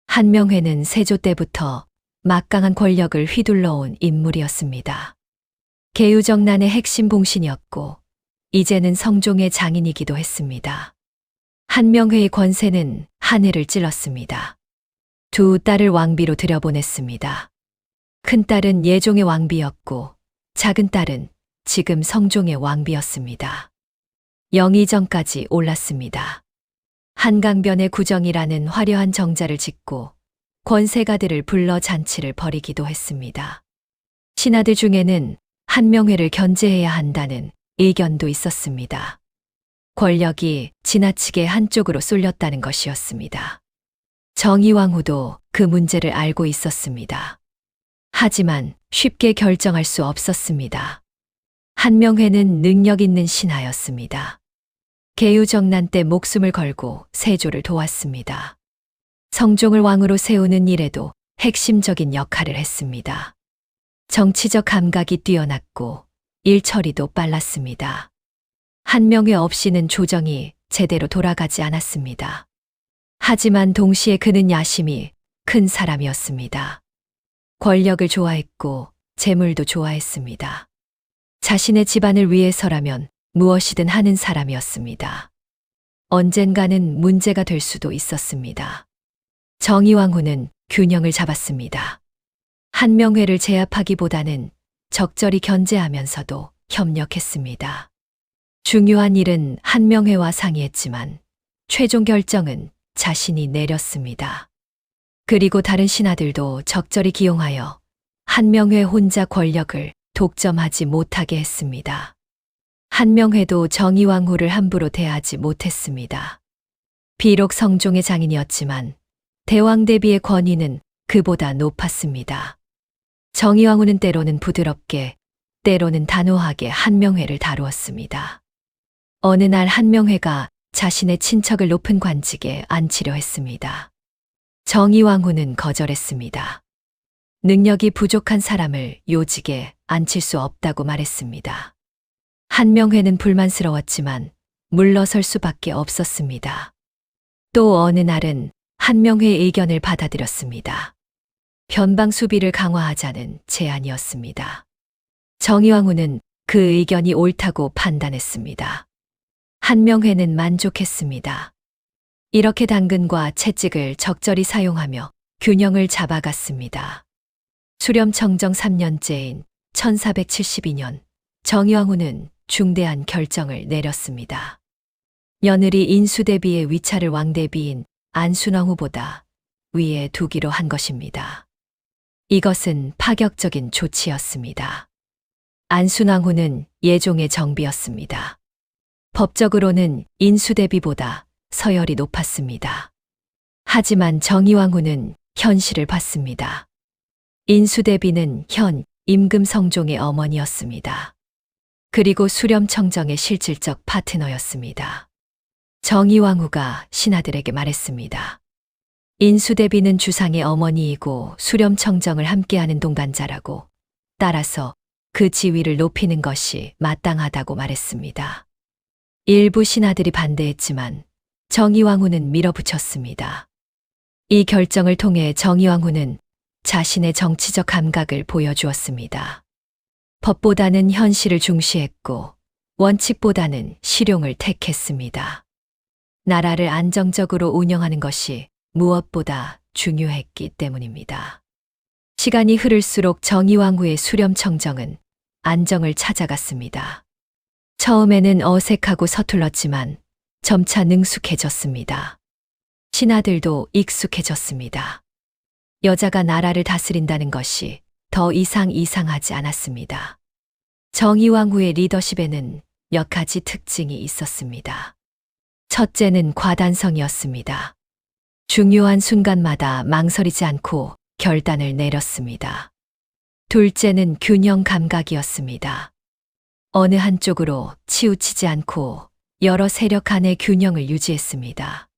한명회는 세조 때부터 막강한 권력을 휘둘러온 인물이었습니다. 계유정난의 핵심 봉신이었고 이제는 성종의 장인이기도 했습니다. 한명회의 권세는 하늘을 찔렀습니다. 두 딸을 왕비로 들여보냈습니다. 큰딸은 예종의 왕비였고 작은 딸은 지금 성종의 왕비였습니다. 영의정까지 올랐습니다. 한강변에 구정이라는 화려한 정자를 짓고 권세가들을 불러 잔치를 벌이기도 했습니다. 신하들 중에는 한명회를 견제해야 한다는 의견도 있었습니다. 권력이 지나치게 한쪽으로 쏠렸다는 것이었습니다. 정의왕후도 그 문제를 알고 있었습니다. 하지만 쉽게 결정할 수 없었습니다. 한명회는 능력 있는 신하였습니다. 계유정난 때 목숨을 걸고 세조를 도왔습니다. 성종을 왕으로 세우는 일에도 핵심적인 역할을 했습니다. 정치적 감각이 뛰어났고 일처리도 빨랐습니다. 한명회 없이는 조정이 제대로 돌아가지 않았습니다. 하지만 동시에 그는 야심이 큰 사람이었습니다. 권력을 좋아했고 재물도 좋아했습니다. 자신의 집안을 위해서라면 무엇이든 하는 사람이었습니다. 언젠가는 문제가 될 수도 있었습니다. 정의왕후는 균형을 잡았습니다. 한명회를 제압하기보다는 적절히 견제하면서도 협력했습니다. 중요한 일은 한명회와 상의했지만 최종 결정은 자신이 내렸습니다. 그리고 다른 신하들도 적절히 기용하여 한명회 혼자 권력을 독점하지 못하게 했습니다. 한명회도 정의왕후를 함부로 대하지 못했습니다. 비록 성종의 장인이었지만 대왕 대비의 권위는 그보다 높았습니다. 정의왕후는 때로는 부드럽게, 때로는 단호하게 한명회를 다루었습니다. 어느 날 한명회가 자신의 친척을 높은 관직에 앉히려 했습니다. 정의왕후는 거절했습니다. 능력이 부족한 사람을 요직에 앉힐 수 없다고 말했습니다. 한명회는 불만스러웠지만 물러설 수밖에 없었습니다. 또 어느 날은 한명회의 의견을 받아들였습니다. 변방 수비를 강화하자는 제안이었습니다. 정의왕후는 그 의견이 옳다고 판단했습니다. 한명회는 만족했습니다. 이렇게 당근과 채찍을 적절히 사용하며 균형을 잡아갔습니다. 수렴청정 3년째인 1472년 정의왕후는 중대한 결정을 내렸습니다. 며느리 인수대비의 위차를 왕대비인 안순왕후보다 위에 두기로 한 것입니다. 이것은 파격적인 조치였습니다. 안순왕후는 예종의 정비였습니다. 법적으로는 인수대비보다 서열이 높았습니다. 하지만 정의왕후는 현실을 봤습니다. 인수대비는 현 임금성종의 어머니였습니다. 그리고 수렴청정의 실질적 파트너였습니다. 정의왕후가 신하들에게 말했습니다. 인수대비는 주상의 어머니이고 수렴청정을 함께하는 동반자라고, 따라서 그 지위를 높이는 것이 마땅하다고 말했습니다. 일부 신하들이 반대했지만 정의왕후는 밀어붙였습니다. 이 결정을 통해 정의왕후는 자신의 정치적 감각을 보여주었습니다. 법보다는 현실을 중시했고 원칙보다는 실용을 택했습니다. 나라를 안정적으로 운영하는 것이 무엇보다 중요했기 때문입니다. 시간이 흐를수록 정의왕후의 수렴청정은 안정을 찾아갔습니다. 처음에는 어색하고 서툴렀지만 점차 능숙해졌습니다. 신하들도 익숙해졌습니다. 여자가 나라를 다스린다는 것이 더 이상 이상하지 않았습니다. 정의왕후의 리더십에는 몇 가지 특징이 있었습니다. 첫째는 과단성이었습니다. 중요한 순간마다 망설이지 않고 결단을 내렸습니다. 둘째는 균형 감각이었습니다. 어느 한쪽으로 치우치지 않고 여러 세력 간의 균형을 유지했습니다.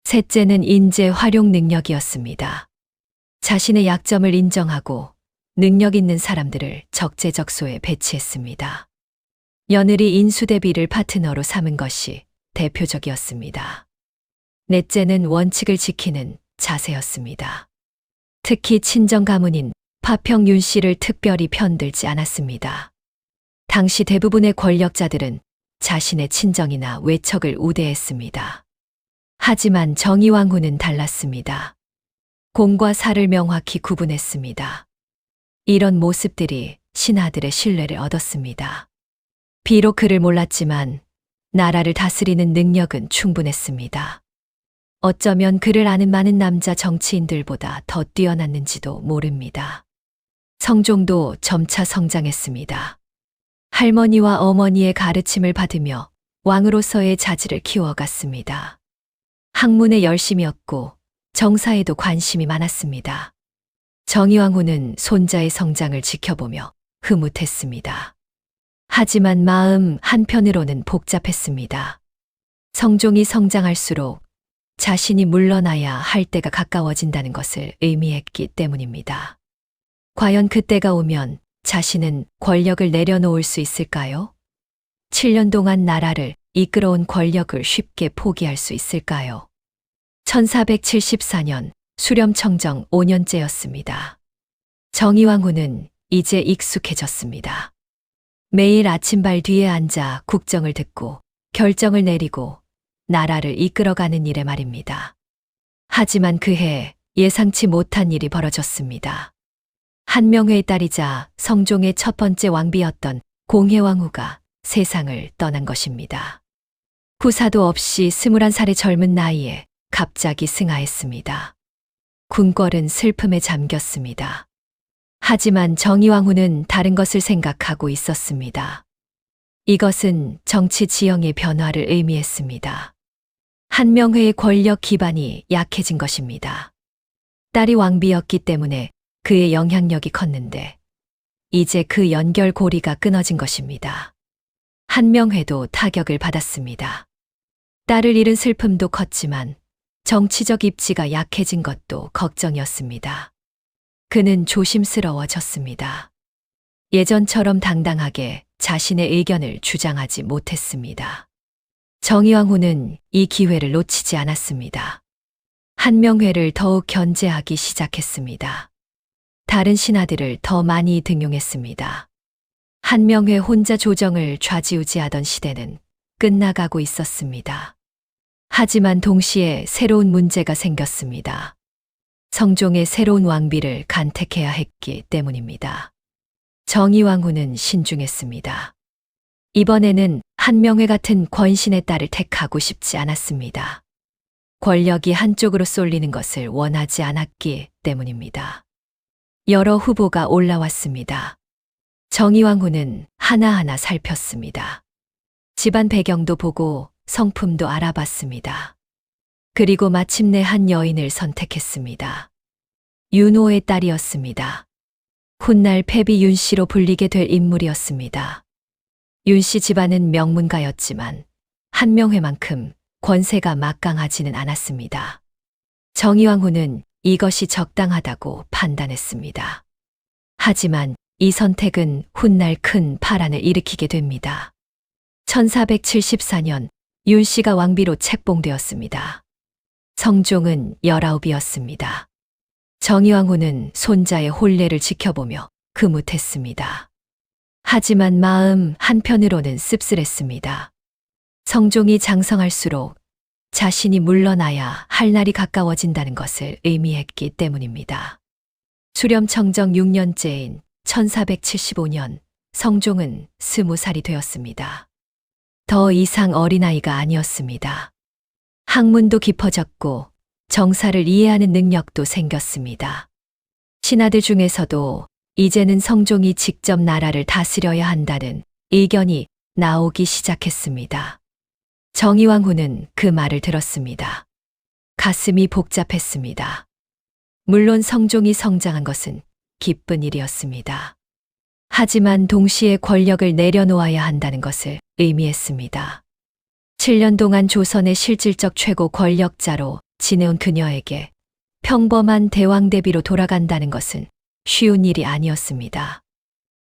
셋째는 인재 활용 능력이었습니다. 자신의 약점을 인정하고 능력 있는 사람들을 적재적소에 배치했습니다. 며느리 인수대비를 파트너로 삼은 것이 대표적이었습니다. 넷째는 원칙을 지키는 자세였습니다. 특히 친정 가문인 파평윤 씨를 특별히 편들지 않았습니다. 당시 대부분의 권력자들은 자신의 친정이나 외척을 우대했습니다. 하지만 정의왕후는 달랐습니다. 공과 사를 명확히 구분했습니다. 이런 모습들이 신하들의 신뢰를 얻었습니다. 비록 그를 몰랐지만 나라를 다스리는 능력은 충분했습니다. 어쩌면 그를 아는 많은 남자 정치인들보다 더 뛰어났는지도 모릅니다. 성종도 점차 성장했습니다. 할머니와 어머니의 가르침을 받으며 왕으로서의 자질을 키워갔습니다. 학문에 열심이었고 정사에도 관심이 많았습니다. 정의왕후는 손자의 성장을 지켜보며 흐뭇했습니다. 하지만 마음 한편으로는 복잡했습니다. 성종이 성장할수록 자신이 물러나야 할 때가 가까워진다는 것을 의미했기 때문입니다. 과연 그때가 오면 자신은 권력을 내려놓을 수 있을까요? 7년 동안 나라를 이끌어온 권력을 쉽게 포기할 수 있을까요? 1474년 수렴청정 5년째였습니다. 정의왕후는 이제 익숙해졌습니다. 매일 아침발 뒤에 앉아 국정을 듣고 결정을 내리고 나라를 이끌어가는 일에 말입니다. 하지만 그해 예상치 못한 일이 벌어졌습니다. 한명회의 딸이자 성종의 첫 번째 왕비였던 공혜왕후가 세상을 떠난 것입니다. 후사도 없이 21살의 젊은 나이에 갑자기 승하했습니다. 궁궐은 슬픔에 잠겼습니다. 하지만 정의왕후는 다른 것을 생각하고 있었습니다. 이것은 정치 지형의 변화를 의미했습니다. 한명회의 권력 기반이 약해진 것입니다. 딸이 왕비였기 때문에 그의 영향력이 컸는데 이제 그 연결고리가 끊어진 것입니다. 한명회도 타격을 받았습니다. 딸을 잃은 슬픔도 컸지만 정치적 입지가 약해진 것도 걱정이었습니다. 그는 조심스러워졌습니다. 예전처럼 당당하게 자신의 의견을 주장하지 못했습니다. 정의왕후는 이 기회를 놓치지 않았습니다. 한명회를 더욱 견제하기 시작했습니다. 다른 신하들을 더 많이 등용했습니다. 한명회 혼자 조정을 좌지우지하던 시대는 끝나가고 있었습니다. 하지만 동시에 새로운 문제가 생겼습니다. 성종의 새로운 왕비를 간택해야 했기 때문입니다. 정의왕후는 신중했습니다. 이번에는 한명회 같은 권신의 딸을 택하고 싶지 않았습니다. 권력이 한쪽으로 쏠리는 것을 원하지 않았기 때문입니다. 여러 후보가 올라왔습니다. 정의왕후는 하나하나 살폈습니다. 집안 배경도 보고 성품도 알아봤습니다. 그리고 마침내 한 여인을 선택했습니다. 윤호의 딸이었습니다. 훗날 패비 윤씨로 불리게 될 인물이었습니다. 윤씨 집안은 명문가였지만 한명회만큼 권세가 막강하지는 않았습니다. 정의왕후는 이것이 적당하다고 판단했습니다. 하지만 이 선택은 훗날 큰 파란을 일으키게 됩니다. 1474년 윤씨가 왕비로 책봉되었습니다. 성종은 19이었습니다. 정의왕후는 손자의 혼례를 지켜보며 금웃했습니다. 하지만 마음 한편으로는 씁쓸했습니다. 성종이 장성할수록 자신이 물러나야 할 날이 가까워진다는 것을 의미했기 때문입니다. 수렴청정 6년째인 1475년 성종은 20살이 되었습니다. 더 이상 어린아이가 아니었습니다. 학문도 깊어졌고 정사를 이해하는 능력도 생겼습니다. 신하들 중에서도 이제는 성종이 직접 나라를 다스려야 한다는 의견이 나오기 시작했습니다. 정의왕후는 그 말을 들었습니다. 가슴이 복잡했습니다. 물론 성종이 성장한 것은 기쁜 일이었습니다. 하지만 동시에 권력을 내려놓아야 한다는 것을 의미했습니다. 7년 동안 조선의 실질적 최고 권력자로 지내온 그녀에게 평범한 대왕 대비로 돌아간다는 것은 쉬운 일이 아니었습니다.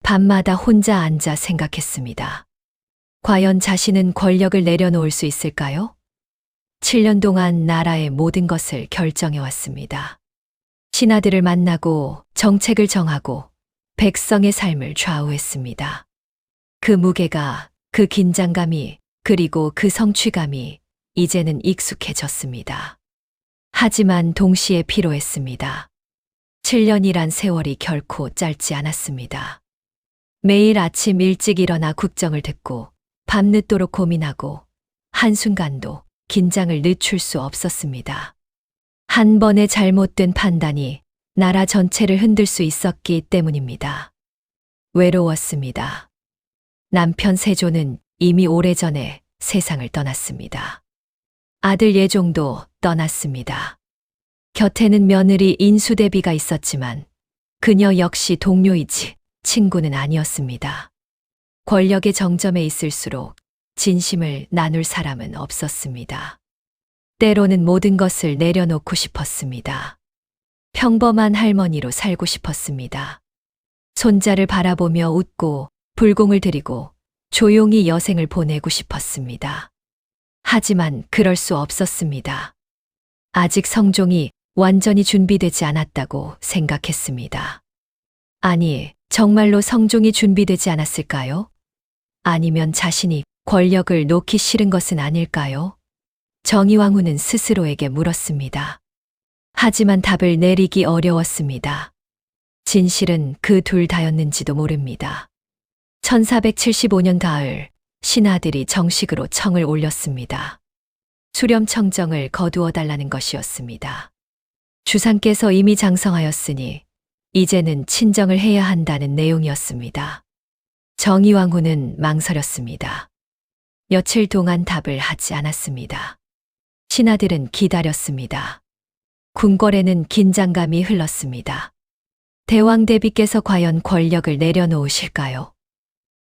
밤마다 혼자 앉아 생각했습니다. 과연 자신은 권력을 내려놓을 수 있을까요? 7년 동안 나라의 모든 것을 결정해왔습니다. 신하들을 만나고 정책을 정하고 백성의 삶을 좌우했습니다. 그 무게가, 그 긴장감이, 그리고 그 성취감이 이제는 익숙해졌습니다. 하지만 동시에 피로했습니다. 7년이란 세월이 결코 짧지 않았습니다. 매일 아침 일찍 일어나 국정을 듣고 밤늦도록 고민하고 한순간도 긴장을 늦출 수 없었습니다. 한 번의 잘못된 판단이 나라 전체를 흔들 수 있었기 때문입니다. 외로웠습니다. 남편 세조는 이미 오래전에 세상을 떠났습니다. 아들 예종도 떠났습니다. 곁에는 며느리 인수대비가 있었지만 그녀 역시 동료이지 친구는 아니었습니다. 권력의 정점에 있을수록 진심을 나눌 사람은 없었습니다. 때로는 모든 것을 내려놓고 싶었습니다. 평범한 할머니로 살고 싶었습니다. 손자를 바라보며 웃고 불공을 드리고 조용히 여생을 보내고 싶었습니다. 하지만 그럴 수 없었습니다. 아직 성종이 완전히 준비되지 않았다고 생각했습니다. 아니, 정말로 성종이 준비되지 않았을까요? 아니면 자신이 권력을 놓기 싫은 것은 아닐까요? 정의왕후는 스스로에게 물었습니다. 하지만 답을 내리기 어려웠습니다. 진실은 그 둘 다였는지도 모릅니다. 1475년 가을, 신하들이 정식으로 청을 올렸습니다. 수렴청정을 거두어달라는 것이었습니다. 주상께서 이미 장성하였으니 이제는 친정을 해야 한다는 내용이었습니다. 정의왕후는 망설였습니다. 며칠 동안 답을 하지 않았습니다. 신하들은 기다렸습니다. 궁궐에는 긴장감이 흘렀습니다. 대왕 대비께서 과연 권력을 내려놓으실까요?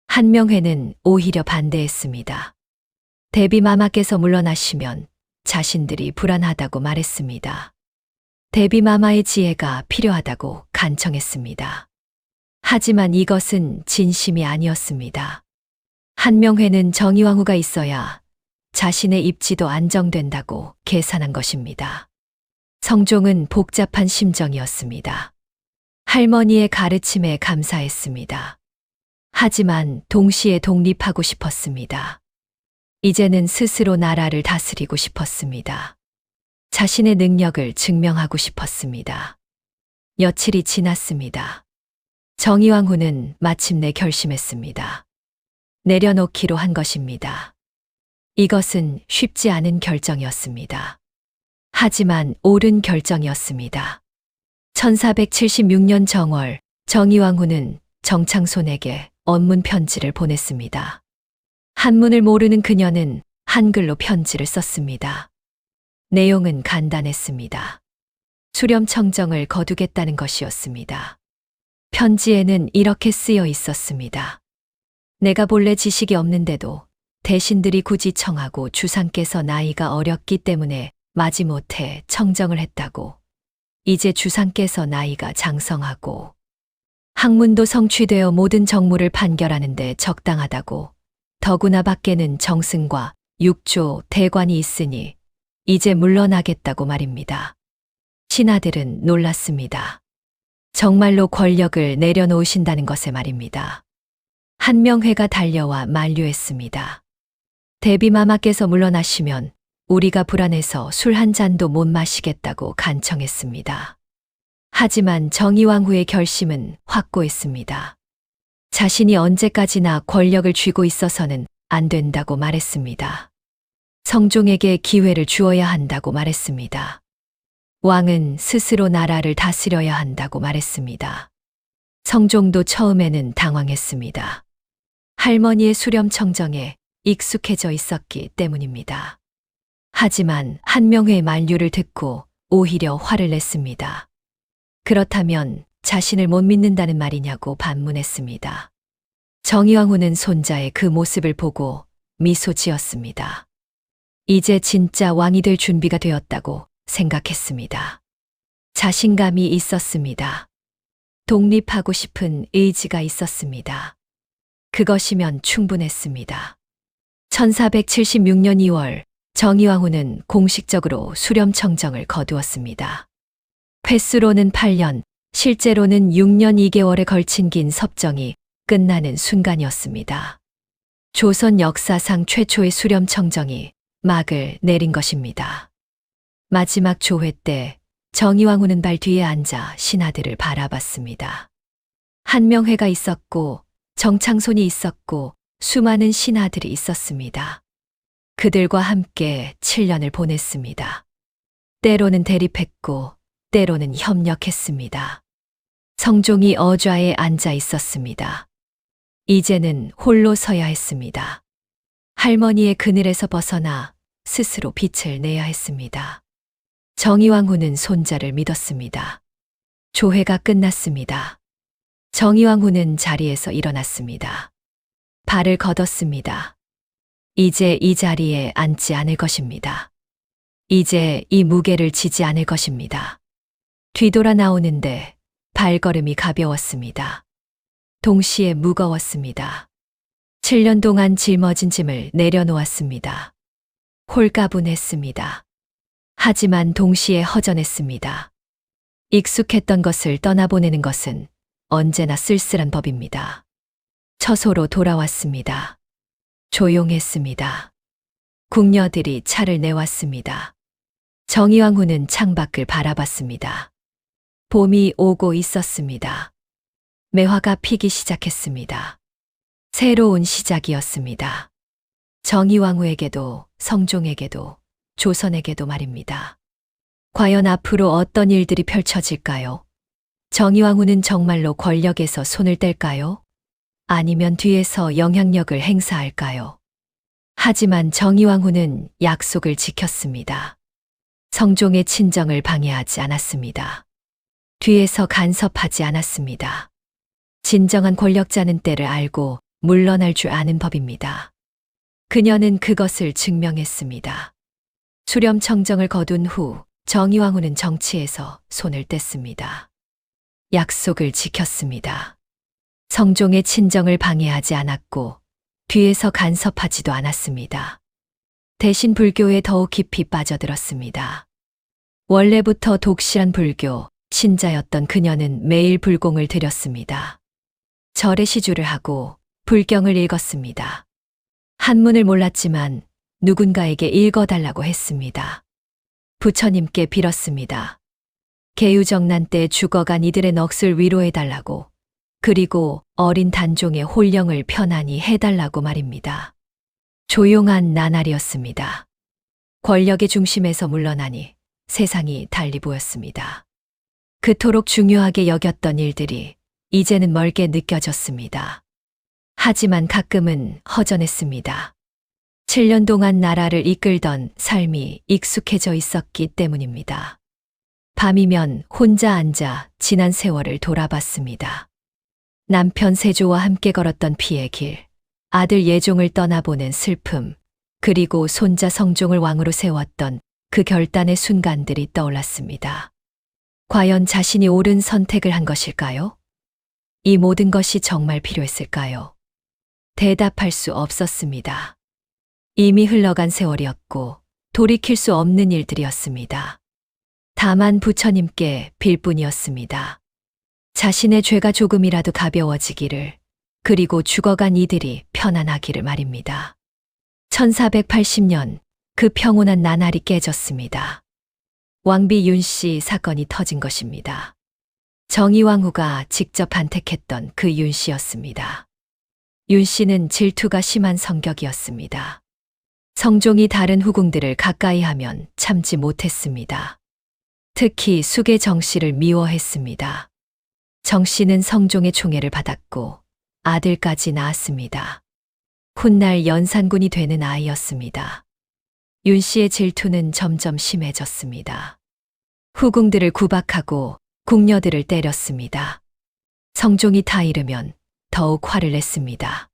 한명회는 오히려 반대했습니다. 대비마마께서 물러나시면 자신들이 불안하다고 말했습니다. 대비마마의 지혜가 필요하다고 간청했습니다. 하지만 이것은 진심이 아니었습니다. 한명회는 정의왕후가 있어야 자신의 입지도 안정된다고 계산한 것입니다. 성종은 복잡한 심정이었습니다. 할머니의 가르침에 감사했습니다. 하지만 동시에 독립하고 싶었습니다. 이제는 스스로 나라를 다스리고 싶었습니다. 자신의 능력을 증명하고 싶었습니다. 며칠이 지났습니다. 정의왕후는 마침내 결심했습니다. 내려놓기로 한 것입니다. 이것은 쉽지 않은 결정이었습니다. 하지만 옳은 결정이었습니다. 1476년 정월, 정의왕후는 정창손에게 언문 편지를 보냈습니다. 한문을 모르는 그녀는 한글로 편지를 썼습니다. 내용은 간단했습니다. 수렴청정을 거두겠다는 것이었습니다. 편지에는 이렇게 쓰여 있었습니다. 내가 본래 지식이 없는데도 대신들이 굳이 청하고 주상께서 나이가 어렸기 때문에 마지못해 청정을 했다고. 이제 주상께서 나이가 장성하고 학문도 성취되어 모든 정무를 판결하는데 적당하다고. 더구나 밖에는 정승과 육조 대관이 있으니 이제 물러나겠다고 말입니다. 신하들은 놀랐습니다. 정말로 권력을 내려놓으신다는 것에 말입니다. 한명회가 달려와 만류했습니다. 대비마마께서 물러나시면 우리가 불안해서 술 한 잔도 못 마시겠다고 간청했습니다. 하지만 정의왕후의 결심은 확고했습니다. 자신이 언제까지나 권력을 쥐고 있어서는 안 된다고 말했습니다. 성종에게 기회를 주어야 한다고 말했습니다. 왕은 스스로 나라를 다스려야 한다고 말했습니다. 성종도 처음에는 당황했습니다. 할머니의 수렴청정에 익숙해져 있었기 때문입니다. 하지만 한명회의 만류를 듣고 오히려 화를 냈습니다. 그렇다면 자신을 못 믿는다는 말이냐고 반문했습니다. 정의왕후는 손자의 그 모습을 보고 미소 지었습니다. 이제 진짜 왕이 될 준비가 되었다고 생각했습니다. 자신감이 있었습니다. 독립하고 싶은 의지가 있었습니다. 그것이면 충분했습니다. 1476년 2월 정의왕후는 공식적으로 수렴청정을 거두었습니다. 횟수로는 8년, 실제로는 6년 2개월에 걸친 긴 섭정이 끝나는 순간이었습니다. 조선 역사상 최초의 수렴청정이 막을 내린 것입니다. 마지막 조회 때 정의왕후는 발 뒤에 앉아 신하들을 바라봤습니다. 한명회가 있었고 정창손이 있었고 수많은 신하들이 있었습니다. 그들과 함께 7년을 보냈습니다. 때로는 대립했고 때로는 협력했습니다. 성종이 어좌에 앉아 있었습니다. 이제는 홀로 서야 했습니다. 할머니의 그늘에서 벗어나 스스로 빛을 내야 했습니다. 정의왕후는 손자를 믿었습니다. 조회가 끝났습니다. 정의왕후는 자리에서 일어났습니다. 발을 걷었습니다. 이제 이 자리에 앉지 않을 것입니다. 이제 이 무게를 지지 않을 것입니다. 뒤돌아 나오는데 발걸음이 가벼웠습니다. 동시에 무거웠습니다. 7년 동안 짊어진 짐을 내려놓았습니다. 홀가분했습니다. 하지만 동시에 허전했습니다. 익숙했던 것을 떠나보내는 것은 언제나 쓸쓸한 법입니다. 처소로 돌아왔습니다. 조용했습니다. 궁녀들이 차를 내왔습니다. 정의왕후는 창밖을 바라봤습니다. 봄이 오고 있었습니다. 매화가 피기 시작했습니다. 새로운 시작이었습니다. 정의왕후에게도 성종에게도 조선에게도 말입니다. 과연 앞으로 어떤 일들이 펼쳐질까요? 정의왕후는 정말로 권력에서 손을 뗄까요? 아니면 뒤에서 영향력을 행사할까요? 하지만 정의왕후는 약속을 지켰습니다. 성종의 친정을 방해하지 않았습니다. 뒤에서 간섭하지 않았습니다. 진정한 권력자는 때를 알고 물러날 줄 아는 법입니다. 그녀는 그것을 증명했습니다. 수렴청정을 거둔 후 정의왕후는 정치에서 손을 뗐습니다. 약속을 지켰습니다. 성종의 친정을 방해하지 않았고 뒤에서 간섭하지도 않았습니다. 대신 불교에 더욱 깊이 빠져들었습니다. 원래부터 독실한 불교 신자였던 그녀는 매일 불공을 드렸습니다. 절에 시주를 하고 불경을 읽었습니다. 한문을 몰랐지만 누군가에게 읽어달라고 했습니다. 부처님께 빌었습니다. 계유정난 때 죽어간 이들의 넋을 위로해달라고, 그리고 어린 단종의 홀령을 편안히 해달라고 말입니다. 조용한 나날이었습니다. 권력의 중심에서 물러나니 세상이 달리 보였습니다. 그토록 중요하게 여겼던 일들이 이제는 멀게 느껴졌습니다. 하지만 가끔은 허전했습니다. 7년 동안 나라를 이끌던 삶이 익숙해져 있었기 때문입니다. 밤이면 혼자 앉아 지난 세월을 돌아봤습니다. 남편 세조와 함께 걸었던 피의 길, 아들 예종을 떠나보낸 슬픔, 그리고 손자 성종을 왕으로 세웠던 그 결단의 순간들이 떠올랐습니다. 과연 자신이 옳은 선택을 한 것일까요? 이 모든 것이 정말 필요했을까요? 대답할 수 없었습니다. 이미 흘러간 세월이었고 돌이킬 수 없는 일들이었습니다. 다만 부처님께 빌 뿐이었습니다. 자신의 죄가 조금이라도 가벼워지기를, 그리고 죽어간 이들이 편안하기를 말입니다. 1480년 그 평온한 나날이 깨졌습니다. 왕비 윤씨 사건이 터진 것입니다. 정의왕후가 직접 반택했던 그 윤씨였습니다. 윤씨는 질투가 심한 성격이었습니다. 성종이 다른 후궁들을 가까이 하면 참지 못했습니다. 특히 숙의 정씨를 미워했습니다. 정씨는 성종의 총애를 받았고 아들까지 낳았습니다. 훗날 연산군이 되는 아이였습니다. 윤씨의 질투는 점점 심해졌습니다. 후궁들을 구박하고 궁녀들을 때렸습니다. 성종이 타이르면 더욱 화를 냈습니다.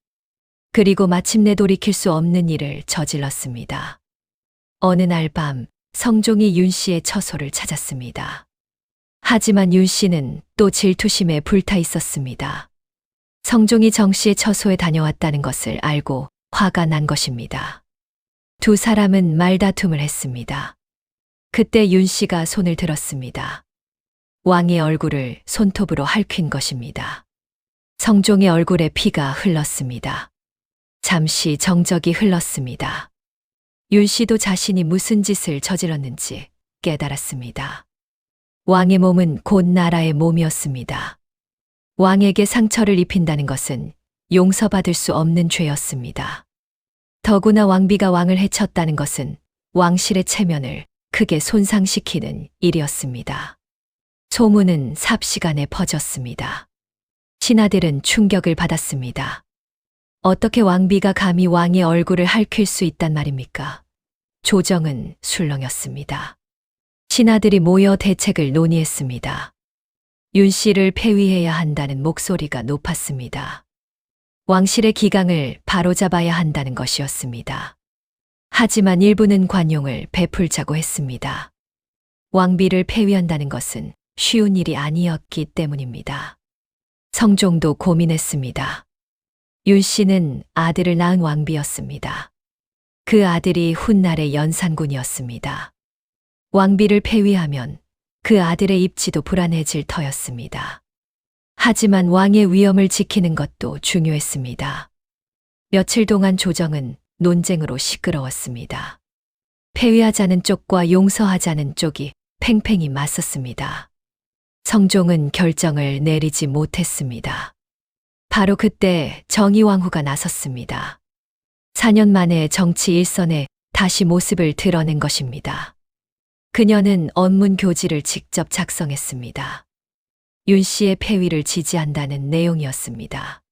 그리고 마침내 돌이킬 수 없는 일을 저질렀습니다. 어느 날 밤 성종이 윤씨의 처소를 찾았습니다. 하지만 윤씨는 또 질투심에 불타 있었습니다. 성종이 정씨의 처소에 다녀왔다는 것을 알고 화가 난 것입니다. 두 사람은 말다툼을 했습니다. 그때 윤씨가 손을 들었습니다. 왕의 얼굴을 손톱으로 핥힌 것입니다. 성종의 얼굴에 피가 흘렀습니다. 잠시 정적이 흘렀습니다. 윤씨도 자신이 무슨 짓을 저질렀는지 깨달았습니다. 왕의 몸은 곧 나라의 몸이었습니다. 왕에게 상처를 입힌다는 것은 용서받을 수 없는 죄였습니다. 더구나 왕비가 왕을 해쳤다는 것은 왕실의 체면을 크게 손상시키는 일이었습니다. 소문은 삽시간에 퍼졌습니다. 신하들은 충격을 받았습니다. 어떻게 왕비가 감히 왕의 얼굴을 핥힐 수 있단 말입니까? 조정은 술렁였습니다. 신하들이 모여 대책을 논의했습니다. 윤씨를 폐위해야 한다는 목소리가 높았습니다. 왕실의 기강을 바로잡아야 한다는 것이었습니다. 하지만 일부는 관용을 베풀자고 했습니다. 왕비를 폐위한다는 것은 쉬운 일이 아니었기 때문입니다. 성종도 고민했습니다. 윤씨는 아들을 낳은 왕비였습니다. 그 아들이 훗날의 연산군이었습니다. 왕비를 폐위하면 그 아들의 입지도 불안해질 터였습니다. 하지만 왕의 위엄을 지키는 것도 중요했습니다. 며칠 동안 조정은 논쟁으로 시끄러웠습니다. 폐위하자는 쪽과 용서하자는 쪽이 팽팽히 맞섰습니다. 성종은 결정을 내리지 못했습니다. 바로 그때 정의왕후가 나섰습니다. 4년 만에 정치 일선에 다시 모습을 드러낸 것입니다. 그녀는 언문 교지를 직접 작성했습니다. 윤씨의 폐위를 지지한다는 내용이었습니다.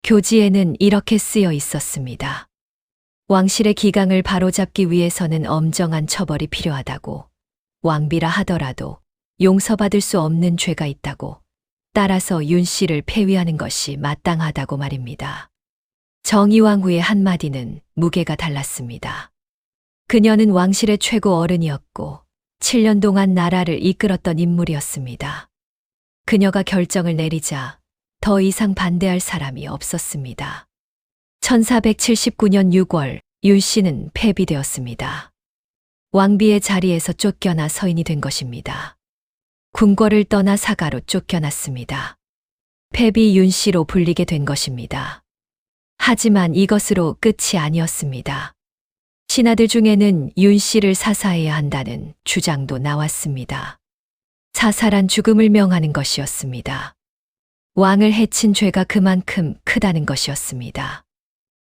교지에는 이렇게 쓰여 있었습니다. 왕실의 기강을 바로잡기 위해서는 엄정한 처벌이 필요하다고, 왕비라 하더라도 용서받을 수 없는 죄가 있다고, 따라서 윤 씨를 폐위하는 것이 마땅하다고 말입니다. 정의왕후의 한마디는 무게가 달랐습니다. 그녀는 왕실의 최고 어른이었고 7년 동안 나라를 이끌었던 인물이었습니다. 그녀가 결정을 내리자 더 이상 반대할 사람이 없었습니다. 1479년 6월 윤 씨는 폐비되었습니다. 왕비의 자리에서 쫓겨나 서인이 된 것입니다. 궁궐을 떠나 사가로 쫓겨났습니다. 폐비 윤 씨로 불리게 된 것입니다. 하지만 이것으로 끝이 아니었습니다. 신하들 중에는 윤 씨를 사사해야 한다는 주장도 나왔습니다. 사살한 죽음을 명하는 것이었습니다. 왕을 해친 죄가 그만큼 크다는 것이었습니다.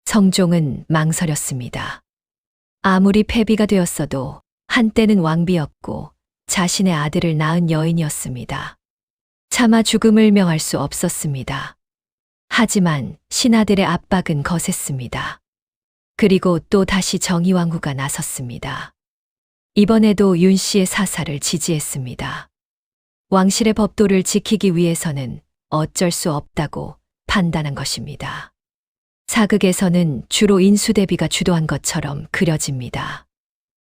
성종은 망설였습니다. 아무리 폐비가 되었어도 한때는 왕비였고 자신의 아들을 낳은 여인이었습니다. 차마 죽음을 명할 수 없었습니다. 하지만 신하들의 압박은 거셌습니다. 그리고 또 다시 정의왕후가 나섰습니다. 이번에도 윤 씨의 사살을 지지했습니다. 왕실의 법도를 지키기 위해서는 어쩔 수 없다고 판단한 것입니다. 사극에서는 주로 인수대비가 주도한 것처럼 그려집니다.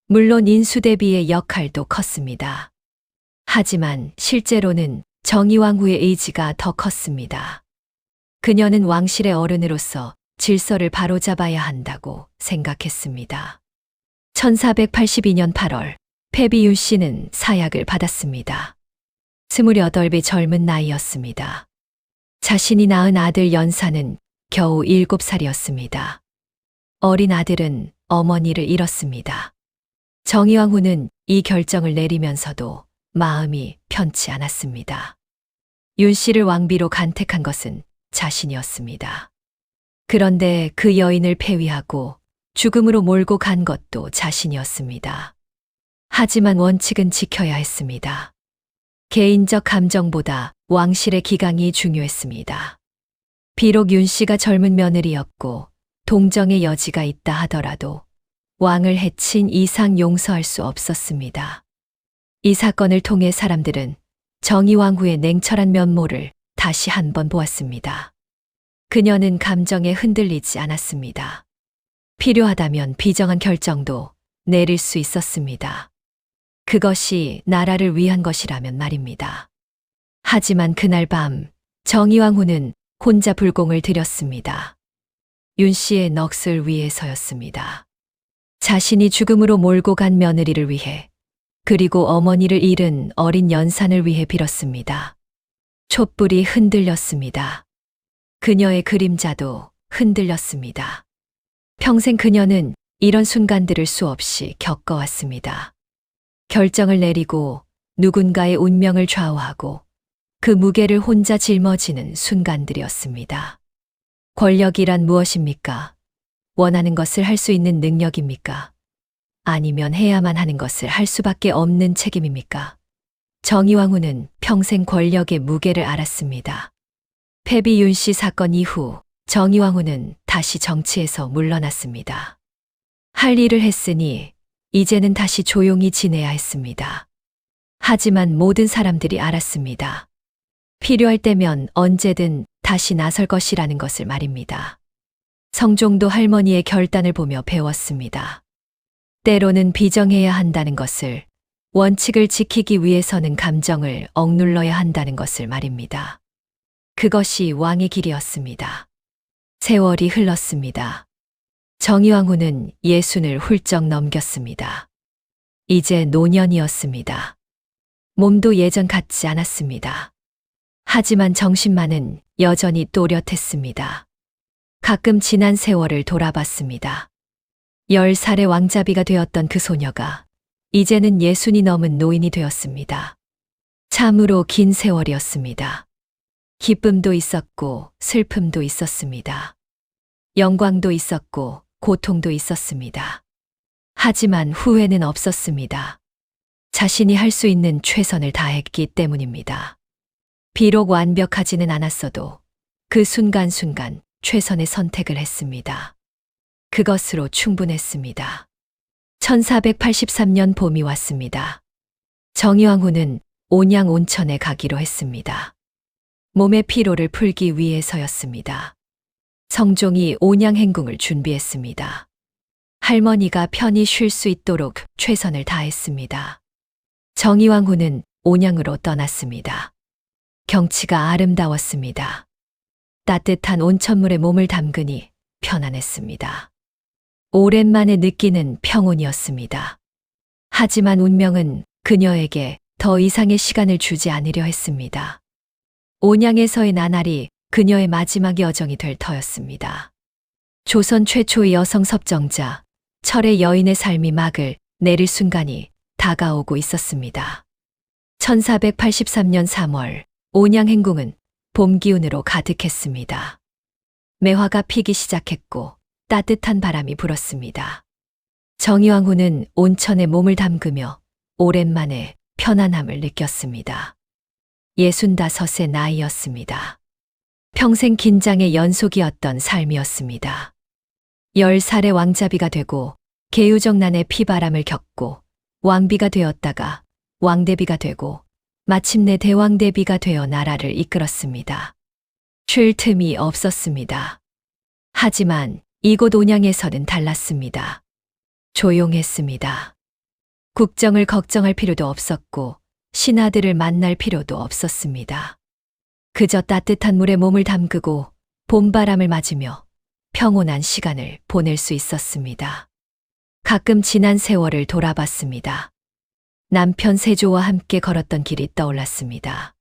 물론 인수대비의 역할도 컸습니다. 하지만 실제로는 정의왕후의 의지가 더 컸습니다. 그녀는 왕실의 어른으로서 질서를 바로잡아야 한다고 생각했습니다. 1482년 8월 폐비 윤 씨는 사약을 받았습니다. 28의 젊은 나이였습니다. 자신이 낳은 아들 연사는 겨우 7살이었습니다. 어린 아들은 어머니를 잃었습니다. 정의왕후는 이 결정을 내리면서도 마음이 편치 않았습니다. 윤 씨를 왕비로 간택한 것은 자신이었습니다. 그런데 그 여인을 폐위하고 죽음으로 몰고 간 것도 자신이었습니다. 하지만 원칙은 지켜야 했습니다. 개인적 감정보다 왕실의 기강이 중요했습니다. 비록 윤 씨가 젊은 며느리였고 동정의 여지가 있다 하더라도 왕을 해친 이상 용서할 수 없었습니다. 이 사건을 통해 사람들은 정의왕후의 냉철한 면모를 다시 한번 보았습니다. 그녀는 감정에 흔들리지 않았습니다. 필요하다면 비정한 결정도 내릴 수 있었습니다. 그것이 나라를 위한 것이라면 말입니다. 하지만 그날 밤 정의왕후는 혼자 불공을 들였습니다. 윤 씨의 넋을 위해서였습니다. 자신이 죽음으로 몰고 간 며느리를 위해, 그리고 어머니를 잃은 어린 연산을 위해 빌었습니다. 촛불이 흔들렸습니다. 그녀의 그림자도 흔들렸습니다. 평생 그녀는 이런 순간들을 수없이 겪어왔습니다. 결정을 내리고 누군가의 운명을 좌우하고 그 무게를 혼자 짊어지는 순간들이었습니다. 권력이란 무엇입니까? 원하는 것을 할 수 있는 능력입니까? 아니면 해야만 하는 것을 할 수밖에 없는 책임입니까? 정의왕후는 평생 권력의 무게를 알았습니다. 폐비 윤 씨 사건 이후 정의왕후는 다시 정치에서 물러났습니다. 할 일을 했으니 이제는 다시 조용히 지내야 했습니다. 하지만 모든 사람들이 알았습니다. 필요할 때면 언제든 다시 나설 것이라는 것을 말입니다. 성종도 할머니의 결단을 보며 배웠습니다. 때로는 비정해야 한다는 것을, 원칙을 지키기 위해서는 감정을 억눌러야 한다는 것을 말입니다. 그것이 왕의 길이었습니다. 세월이 흘렀습니다. 정의왕후는 60을 훌쩍 넘겼습니다. 이제 노년이었습니다. 몸도 예전 같지 않았습니다. 하지만 정신만은 여전히 또렷했습니다. 가끔 지난 세월을 돌아봤습니다. 10살의 왕자비가 되었던 그 소녀가 이제는 60이 넘은 노인이 되었습니다. 참으로 긴 세월이었습니다. 기쁨도 있었고 슬픔도 있었습니다. 영광도 있었고 고통도 있었습니다. 하지만 후회는 없었습니다. 자신이 할 수 있는 최선을 다했기 때문입니다. 비록 완벽하지는 않았어도 그 순간순간 최선의 선택을 했습니다. 그것으로 충분했습니다. 1483년 봄이 왔습니다. 정의왕후는 온양 온천에 가기로 했습니다. 몸의 피로를 풀기 위해서였습니다. 성종이 온양 행궁을 준비했습니다. 할머니가 편히 쉴 수 있도록 최선을 다했습니다. 정의왕후는 온양으로 떠났습니다. 경치가 아름다웠습니다. 따뜻한 온천물에 몸을 담그니 편안했습니다. 오랜만에 느끼는 평온이었습니다. 하지만 운명은 그녀에게 더 이상의 시간을 주지 않으려 했습니다. 온양에서의 나날이 그녀의 마지막 여정이 될 터였습니다. 조선 최초의 여성 섭정자, 철의 여인의 삶이 막을 내릴 순간이 다가오고 있었습니다. 1483년 3월, 온양 행궁은 봄 기운으로 가득했습니다. 매화가 피기 시작했고 따뜻한 바람이 불었습니다. 정의왕후는 온천에 몸을 담그며 오랜만에 편안함을 느꼈습니다. 65의 나이였습니다. 평생 긴장의 연속이었던 삶이었습니다. 10살의 왕자비가 되고 계유정난의 피바람을 겪고 왕비가 되었다가 왕대비가 되고 마침내 대왕대비가 되어 나라를 이끌었습니다. 쉴 틈이 없었습니다. 하지만 이곳 온양에서는 달랐습니다. 조용했습니다. 국정을 걱정할 필요도 없었고 신하들을 만날 필요도 없었습니다. 그저 따뜻한 물에 몸을 담그고 봄바람을 맞으며 평온한 시간을 보낼 수 있었습니다. 가끔 지난 세월을 돌아봤습니다. 남편 세조와 함께 걸었던 길이 떠올랐습니다.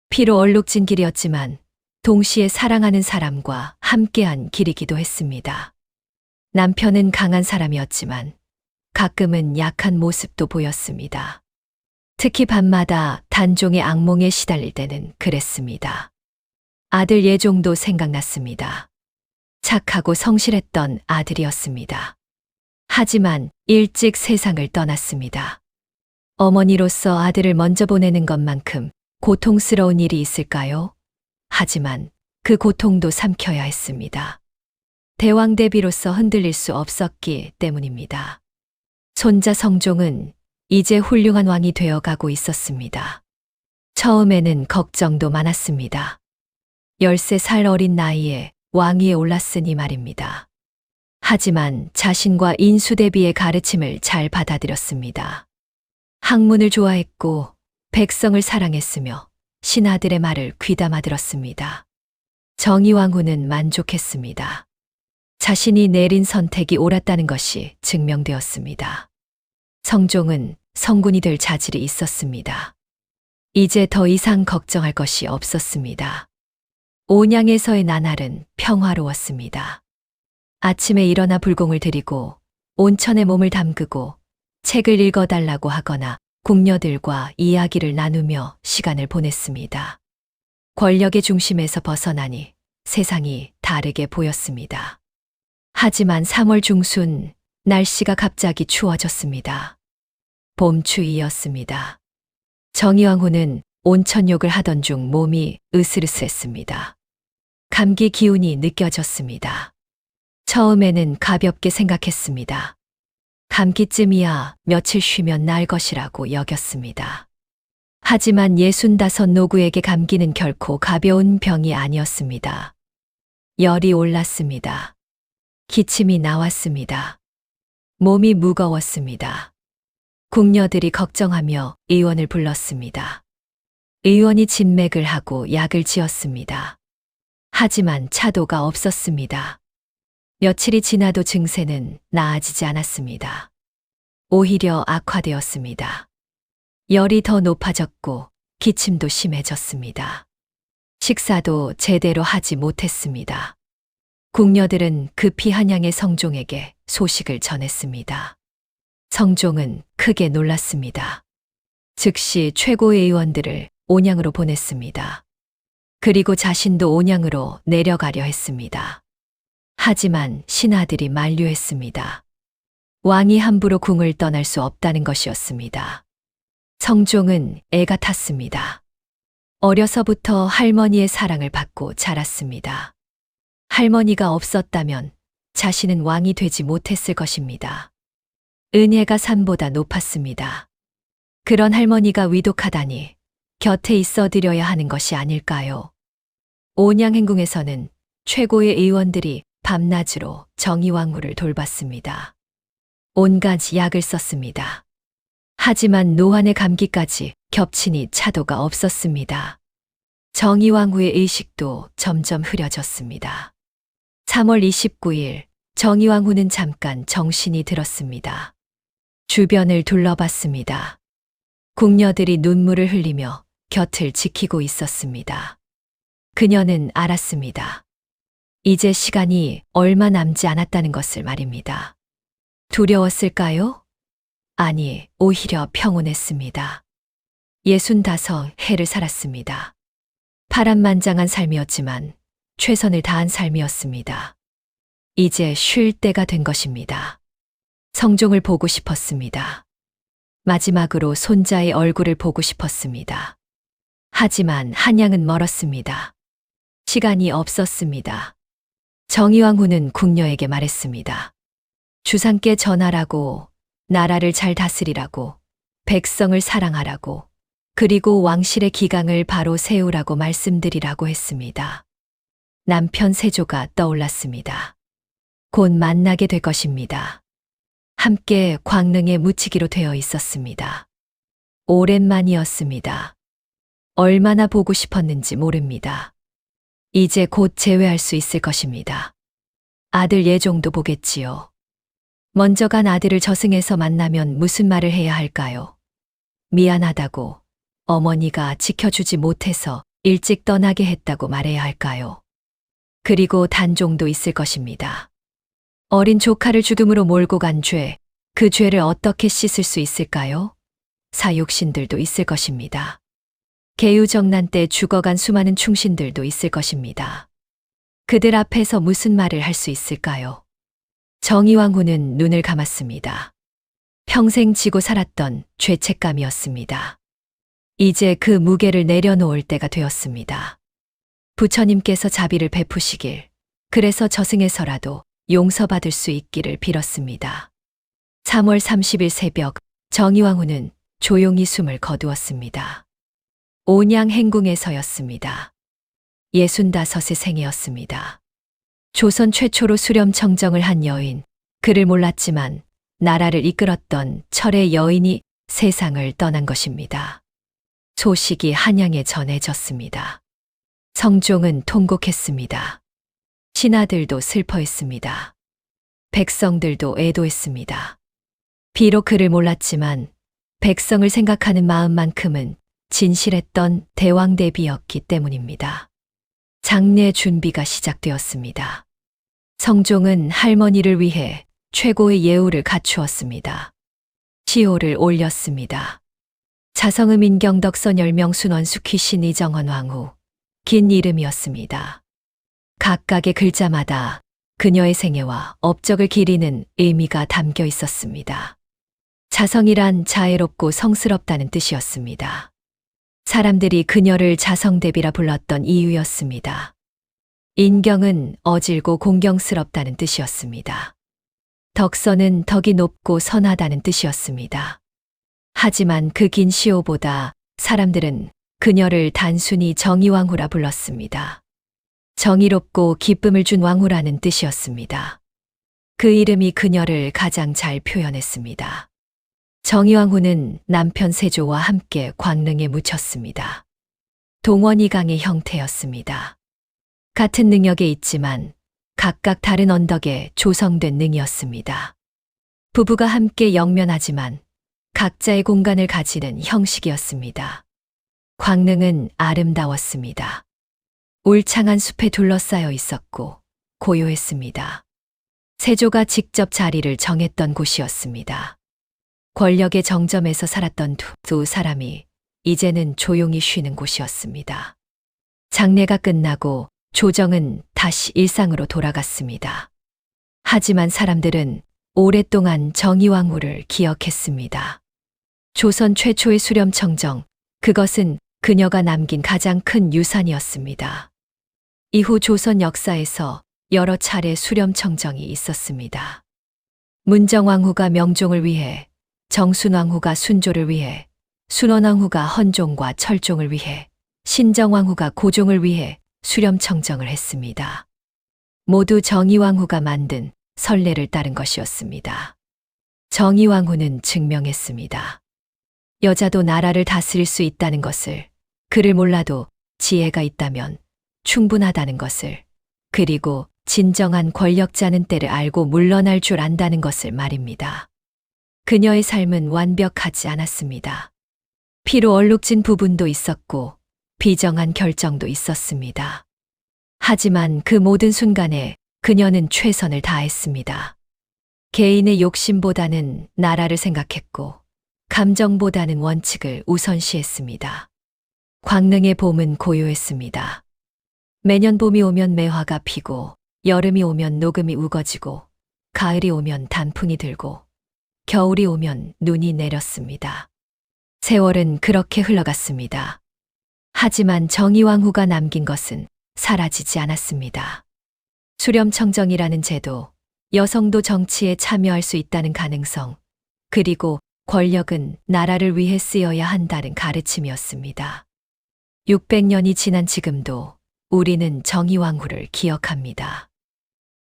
피로 얼룩진 길이었지만 동시에 사랑하는 사람과 함께한 길이기도 했습니다. 남편은 강한 사람이었지만 가끔은 약한 모습도 보였습니다. 특히 밤마다 단종의 악몽에 시달릴 때는 그랬습니다. 아들 예종도 생각났습니다. 착하고 성실했던 아들이었습니다. 하지만 일찍 세상을 떠났습니다. 어머니로서 아들을 먼저 보내는 것만큼 고통스러운 일이 있을까요? 하지만 그 고통도 삼켜야 했습니다. 대왕대비로서 흔들릴 수 없었기 때문입니다. 손자 성종은 이제 훌륭한 왕이 되어가고 있었습니다. 처음에는 걱정도 많았습니다. 13살 어린 나이에 왕위에 올랐으니 말입니다. 하지만 자신과 인수대비의 가르침을 잘 받아들였습니다. 학문을 좋아했고 백성을 사랑했으며 신하들의 말을 귀담아 들었습니다. 정의왕후는 만족했습니다. 자신이 내린 선택이 옳았다는 것이 증명되었습니다. 성종은 성군이 될 자질이 있었습니다. 이제 더 이상 걱정할 것이 없었습니다. 온양에서의 나날은 평화로웠습니다. 아침에 일어나 불공을 드리고 온천에 몸을 담그고 책을 읽어달라고 하거나 궁녀들과 이야기를 나누며 시간을 보냈습니다. 권력의 중심에서 벗어나니 세상이 다르게 보였습니다. 하지만 3월 중순 날씨가 갑자기 추워졌습니다. 봄추위였습니다. 정의왕후는 온천욕을 하던 중 몸이 으스르스했습니다. 감기 기운이 느껴졌습니다. 처음에는 가볍게 생각했습니다. 감기쯤이야 며칠 쉬면 나을 것이라고 여겼습니다. 하지만 65 노구에게 감기는 결코 가벼운 병이 아니었습니다. 열이 올랐습니다. 기침이 나왔습니다. 몸이 무거웠습니다. 궁녀들이 걱정하며 의원을 불렀습니다. 의원이 진맥을 하고 약을 지었습니다. 하지만 차도가 없었습니다. 며칠이 지나도 증세는 나아지지 않았습니다. 오히려 악화되었습니다. 열이 더 높아졌고 기침도 심해졌습니다. 식사도 제대로 하지 못했습니다. 궁녀들은 급히 한양의 성종에게 소식을 전했습니다. 성종은 크게 놀랐습니다. 즉시 최고의 의원들을 온양으로 보냈습니다. 그리고 자신도 온양으로 내려가려 했습니다. 하지만 신하들이 만류했습니다. 왕이 함부로 궁을 떠날 수 없다는 것이었습니다. 성종은 애가 탔습니다. 어려서부터 할머니의 사랑을 받고 자랐습니다. 할머니가 없었다면 자신은 왕이 되지 못했을 것입니다. 은혜가 산보다 높았습니다. 그런 할머니가 위독하다니 곁에 있어 드려야 하는 것이 아닐까요? 온양행궁에서는 최고의 의원들이 밤낮으로 정의왕후를 돌봤습니다. 온갖 약을 썼습니다. 하지만 노환의 감기까지 겹치니 차도가 없었습니다. 정의왕후의 의식도 점점 흐려졌습니다. 3월 29일 정의왕후는 잠깐 정신이 들었습니다. 주변을 둘러봤습니다. 궁녀들이 눈물을 흘리며 곁을 지키고 있었습니다. 그녀는 알았습니다. 이제 시간이 얼마 남지 않았다는 것을 말입니다. 두려웠을까요? 아니, 오히려 평온했습니다. 65해를 살았습니다. 파란만장한 삶이었지만 최선을 다한 삶이었습니다. 이제 쉴 때가 된 것입니다. 성종을 보고 싶었습니다. 마지막으로 손자의 얼굴을 보고 싶었습니다. 하지만 한양은 멀었습니다. 시간이 없었습니다. 정의왕후는 궁녀에게 말했습니다. 주상께 전하라고, 나라를 잘 다스리라고, 백성을 사랑하라고, 그리고 왕실의 기강을 바로 세우라고 말씀드리라고 했습니다. 남편 세조가 떠올랐습니다. 곧 만나게 될 것입니다. 함께 광릉에 묻히기로 되어 있었습니다. 오랜만이었습니다. 얼마나 보고 싶었는지 모릅니다. 이제 곧 재회할 수 있을 것입니다. 아들 예종도 보겠지요. 먼저 간 아들을 저승에서 만나면 무슨 말을 해야 할까요? 미안하다고, 어머니가 지켜주지 못해서 일찍 떠나게 했다고 말해야 할까요? 그리고 단종도 있을 것입니다. 어린 조카를 죽음으로 몰고 간 죄, 그 죄를 어떻게 씻을 수 있을까요? 사육신들도 있을 것입니다. 계유정난 때 죽어간 수많은 충신들도 있을 것입니다. 그들 앞에서 무슨 말을 할 수 있을까요? 정의왕후는 눈을 감았습니다. 평생 지고 살았던 죄책감이었습니다. 이제 그 무게를 내려놓을 때가 되었습니다. 부처님께서 자비를 베푸시길, 그래서 저승에서라도 용서받을 수 있기를 빌었습니다. 3월 30일 새벽 정의왕후는 조용히 숨을 거두었습니다. 온양행궁에서였습니다. 65의 생애였습니다. 조선 최초로 수렴청정을 한 여인, 그를 몰랐지만 나라를 이끌었던 철의 여인이 세상을 떠난 것입니다. 소식이 한양에 전해졌습니다. 성종은 통곡했습니다. 신하들도 슬퍼했습니다. 백성들도 애도했습니다. 비록 그를 몰랐지만 백성을 생각하는 마음만큼은 진실했던 대왕대비였기 때문입니다. 장례 준비가 시작되었습니다. 성종은 할머니를 위해 최고의 예우를 갖추었습니다. 시호를 올렸습니다. 자성음 인경덕선 열명순 원수 귀신 이정헌 왕후, 긴 이름이었습니다. 각각의 글자마다 그녀의 생애와 업적을 기리는 의미가 담겨 있었습니다. 자성이란 자애롭고 성스럽다는 뜻이었습니다. 사람들이 그녀를 자성대비라 불렀던 이유였습니다. 인경은 어질고 공경스럽다는 뜻이었습니다. 덕선은 덕이 높고 선하다는 뜻이었습니다. 하지만 그 긴 시호보다 사람들은 그녀를 단순히 정의왕후라 불렀습니다. 정의롭고 기쁨을 준 왕후라는 뜻이었습니다. 그 이름이 그녀를 가장 잘 표현했습니다. 정의왕후는 남편 세조와 함께 광릉에 묻혔습니다. 동원이강의 형태였습니다. 같은 능력에 있지만 각각 다른 언덕에 조성된 능이었습니다. 부부가 함께 영면하지만 각자의 공간을 가지는 형식이었습니다. 광릉은 아름다웠습니다. 울창한 숲에 둘러싸여 있었고 고요했습니다. 세조가 직접 자리를 정했던 곳이었습니다. 권력의 정점에서 살았던 두 사람이 이제는 조용히 쉬는 곳이었습니다. 장례가 끝나고 조정은 다시 일상으로 돌아갔습니다. 하지만 사람들은 오랫동안 정의왕후를 기억했습니다. 조선 최초의 수렴청정, 그것은 그녀가 남긴 가장 큰 유산이었습니다. 이후 조선 역사에서 여러 차례 수렴청정이 있었습니다. 문정왕후가 명종을 위해, 정순왕후가 순조를 위해, 순원왕후가 헌종과 철종을 위해, 신정왕후가 고종을 위해 수렴청정을 했습니다. 모두 정의왕후가 만든 선례를 따른 것이었습니다. 정의왕후는 증명했습니다. 여자도 나라를 다스릴 수 있다는 것을, 그를 몰라도 지혜가 있다면 충분하다는 것을, 그리고 진정한 권력자는 때를 알고 물러날 줄 안다는 것을 말입니다. 그녀의 삶은 완벽하지 않았습니다. 피로 얼룩진 부분도 있었고 비정한 결정도 있었습니다. 하지만 그 모든 순간에 그녀는 최선을 다했습니다. 개인의 욕심보다는 나라를 생각했고 감정보다는 원칙을 우선시했습니다. 광릉의 봄은 고요했습니다. 매년 봄이 오면 매화가 피고 여름이 오면 녹음이 우거지고 가을이 오면 단풍이 들고 겨울이 오면 눈이 내렸습니다. 세월은 그렇게 흘러갔습니다. 하지만 정의왕후가 남긴 것은 사라지지 않았습니다. 수렴청정이라는 제도, 여성도 정치에 참여할 수 있다는 가능성, 그리고 권력은 나라를 위해 쓰여야 한다는 가르침이었습니다. 600년이 지난 지금도 우리는 정의왕후를 기억합니다.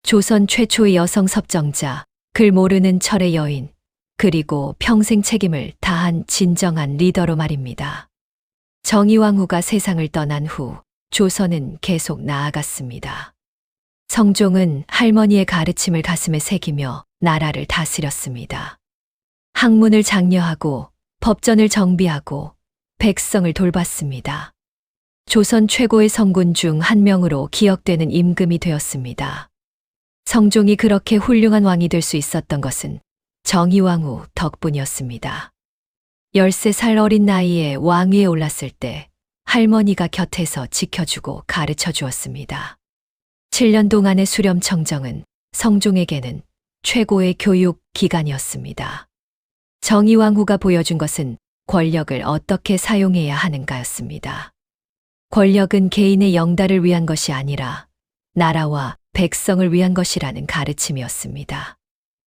조선 최초의 여성 섭정자, 글 모르는 철의 여인, 그리고 평생 책임을 다한 진정한 리더로 말입니다. 정의왕후가 세상을 떠난 후 조선은 계속 나아갔습니다. 성종은 할머니의 가르침을 가슴에 새기며 나라를 다스렸습니다. 학문을 장려하고 법전을 정비하고 백성을 돌봤습니다. 조선 최고의 성군 중 한 명으로 기억되는 임금이 되었습니다. 성종이 그렇게 훌륭한 왕이 될 수 있었던 것은 정의왕후 덕분이었습니다. 13살 어린 나이에 왕위에 올랐을 때 할머니가 곁에서 지켜주고 가르쳐 주었습니다. 7년 동안의 수렴청정은 성종에게는 최고의 교육 기간이었습니다. 정의왕후가 보여준 것은 권력을 어떻게 사용해야 하는가였습니다. 권력은 개인의 영달을 위한 것이 아니라 나라와 백성을 위한 것이라는 가르침이었습니다.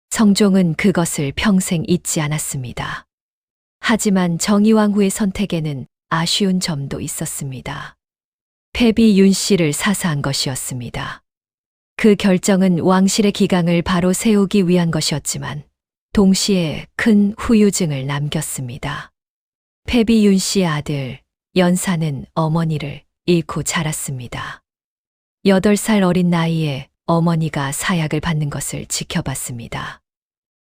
성종은 그것을 평생 잊지 않았습니다. 하지만 정의왕후의 선택에는 아쉬운 점도 있었습니다. 패비 윤 씨를 사사한 것이었습니다. 그 결정은 왕실의 기강을 바로 세우기 위한 것이었지만 동시에 큰 후유증을 남겼습니다. 패비 윤 씨의 아들 연사는 어머니를 잃고 자랐습니다. 8살 어린 나이에 어머니가 사약을 받는 것을 지켜봤습니다.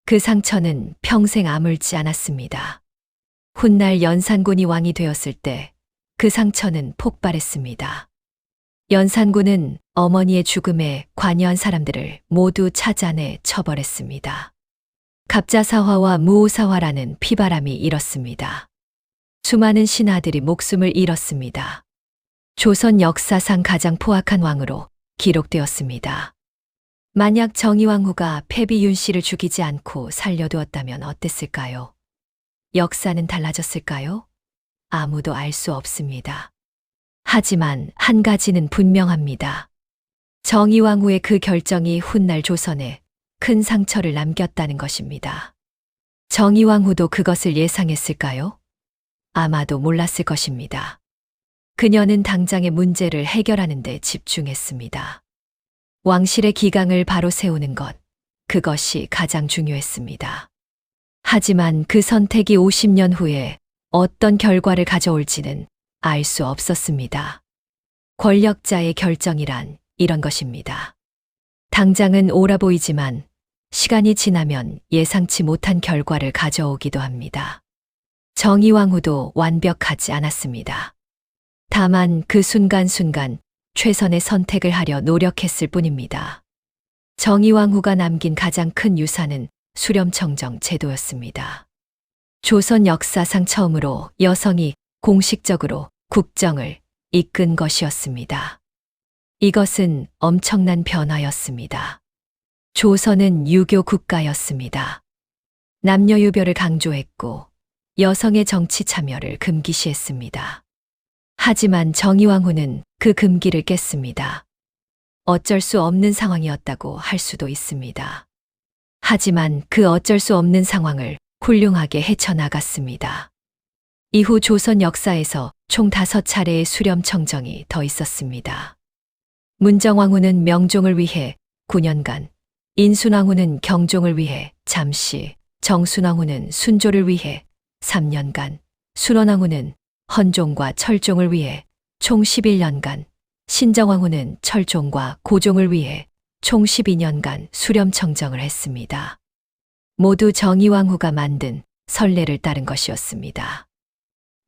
그 상처는 평생 아물지 않았습니다. 훗날 연산군이 왕이 되었을 때 그 상처는 폭발했습니다. 연산군은 어머니의 죽음에 관여한 사람들을 모두 찾아내 처벌했습니다. 갑자사화와 무오사화라는 피바람이 일었습니다. 수많은 신하들이 목숨을 잃었습니다. 조선 역사상 가장 포악한 왕으로 기록되었습니다. 만약 정의왕후가 패비 윤 씨를 죽이지 않고 살려두었다면 어땠을까요? 역사는 달라졌을까요? 아무도 알 수 없습니다. 하지만 한 가지는 분명합니다. 정의왕후의 그 결정이 훗날 조선에 큰 상처를 남겼다는 것입니다. 정의왕후도 그것을 예상했을까요? 아마도 몰랐을 것입니다. 그녀는 당장의 문제를 해결하는 데 집중했습니다. 왕실의 기강을 바로 세우는 것, 그것이 가장 중요했습니다. 하지만 그 선택이 50년 후에 어떤 결과를 가져올지는 알 수 없었습니다. 권력자의 결정이란 이런 것입니다. 당장은 옳아 보이지만 시간이 지나면 예상치 못한 결과를 가져오기도 합니다. 정의왕후도 완벽하지 않았습니다. 다만 그 순간순간 최선의 선택을 하려 노력했을 뿐입니다. 정의왕후가 남긴 가장 큰 유산은 수렴청정 제도였습니다. 조선 역사상 처음으로 여성이 공식적으로 국정을 이끈 것이었습니다. 이것은 엄청난 변화였습니다. 조선은 유교 국가였습니다. 남녀유별을 강조했고 여성의 정치 참여를 금기시했습니다. 하지만 정의왕후는 그 금기를 깼습니다. 어쩔 수 없는 상황이었다고 할 수도 있습니다. 하지만 그 어쩔 수 없는 상황을 훌륭하게 헤쳐나갔습니다. 이후 조선 역사에서 총 5차례의 수렴청정이 더 있었습니다. 문정왕후는 명종을 위해 9년간, 인순왕후는 경종을 위해 잠시, 정순왕후는 순조를 위해 3년간, 순원왕후는 헌종과 철종을 위해 총 11년간, 신정왕후는 철종과 고종을 위해 총 12년간 수렴청정을 했습니다. 모두 정의왕후가 만든 선례를 따른 것이었습니다.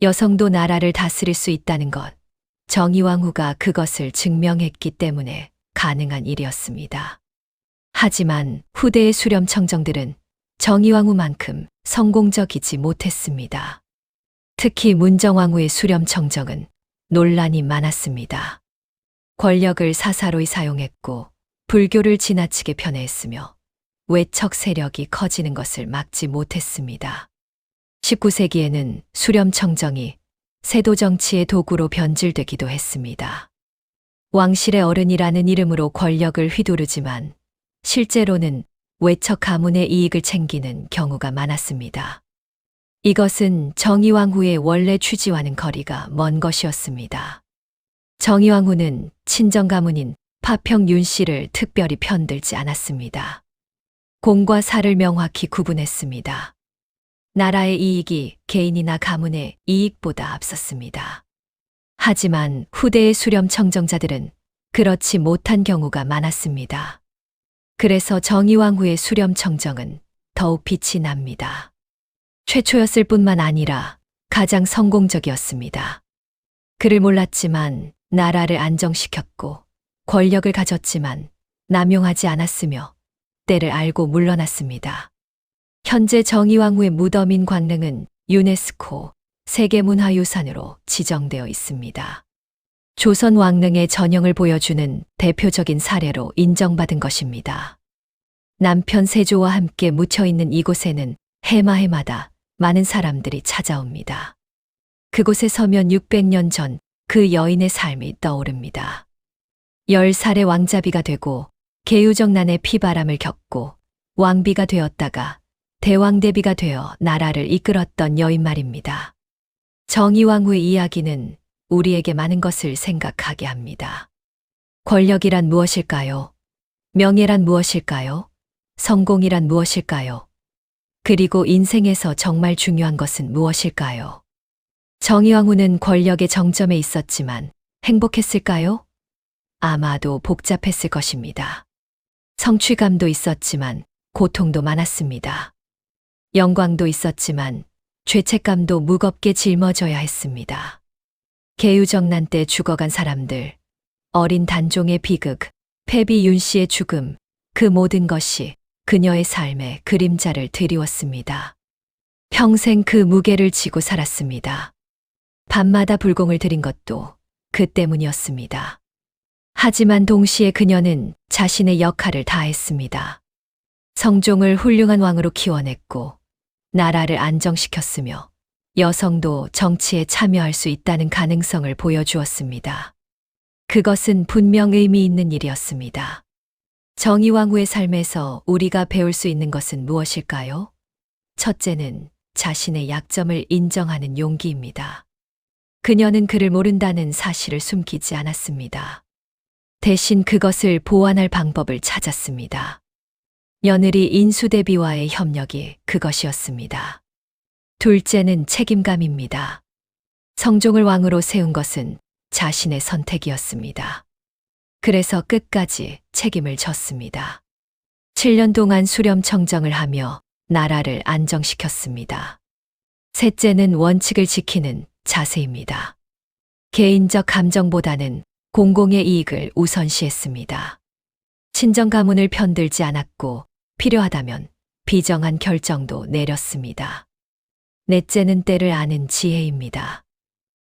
여성도 나라를 다스릴 수 있다는 것, 정의왕후가 그것을 증명했기 때문에 가능한 일이었습니다. 하지만 후대의 수렴청정들은 정의왕후만큼 성공적이지 못했습니다. 특히 문정왕후의 수렴청정은 논란이 많았습니다. 권력을 사사로이 사용했고 불교를 지나치게 편애했으며 외척 세력이 커지는 것을 막지 못했습니다. 19세기에는 수렴청정이 세도 정치의 도구로 변질되기도 했습니다. 왕실의 어른이라는 이름으로 권력을 휘두르지만 실제로는 외척 가문의 이익을 챙기는 경우가 많았습니다. 이것은 정의왕후의 원래 취지와는 거리가 먼 것이었습니다. 정의왕후는 친정 가문인 파평 윤씨를 특별히 편들지 않았습니다. 공과 사를 명확히 구분했습니다. 나라의 이익이 개인이나 가문의 이익보다 앞섰습니다. 하지만 후대의 수렴청정자들은 그렇지 못한 경우가 많았습니다. 그래서 정의왕후의 수렴청정은 더욱 빛이 납니다. 최초였을 뿐만 아니라 가장 성공적이었습니다. 그를 몰랐지만 나라를 안정시켰고 권력을 가졌지만 남용하지 않았으며 때를 알고 물러났습니다. 현재 정의왕후의 무덤인 광릉은 유네스코 세계문화유산으로 지정되어 있습니다. 조선 왕릉의 전형을 보여주는 대표적인 사례로 인정받은 것입니다. 남편 세조와 함께 묻혀있는 이곳에는 해마다 많은 사람들이 찾아옵니다. 그곳에 서면 600년 전 그 여인의 삶이 떠오릅니다. 10살의 왕자비가 되고 계유정난의 피바람을 겪고 왕비가 되었다가 대왕대비가 되어 나라를 이끌었던 여인 말입니다. 정의왕후의 이야기는 우리에게 많은 것을 생각하게 합니다. 권력이란 무엇일까요? 명예란 무엇일까요? 성공이란 무엇일까요? 그리고 인생에서 정말 중요한 것은 무엇일까요? 정의왕후는 권력의 정점에 있었지만 행복했을까요? 아마도 복잡했을 것입니다. 성취감도 있었지만 고통도 많았습니다. 영광도 있었지만 죄책감도 무겁게 짊어져야 했습니다. 계유정난 때 죽어간 사람들, 어린 단종의 비극, 패비 윤씨의 죽음, 그 모든 것이 그녀의 삶에 그림자를 드리웠습니다. 평생 그 무게를 지고 살았습니다. 밤마다 불공을 들인 것도 그 때문이었습니다. 하지만 동시에 그녀는 자신의 역할을 다했습니다. 성종을 훌륭한 왕으로 키워냈고 나라를 안정시켰으며 여성도 정치에 참여할 수 있다는 가능성을 보여주었습니다. 그것은 분명 의미 있는 일이었습니다. 정의왕후의 삶에서 우리가 배울 수 있는 것은 무엇일까요? 첫째는 자신의 약점을 인정하는 용기입니다. 그녀는 그를 모른다는 사실을 숨기지 않았습니다. 대신 그것을 보완할 방법을 찾았습니다. 며느리 인수대비와의 협력이 그것이었습니다. 둘째는 책임감입니다. 성종을 왕으로 세운 것은 자신의 선택이었습니다. 그래서 끝까지 책임을 졌습니다. 7년 동안 수렴청정을 하며 나라를 안정시켰습니다. 셋째는 원칙을 지키는 자세입니다. 개인적 감정보다는 공공의 이익을 우선시했습니다. 친정 가문을 편들지 않았고 필요하다면 비정한 결정도 내렸습니다. 넷째는 때를 아는 지혜입니다.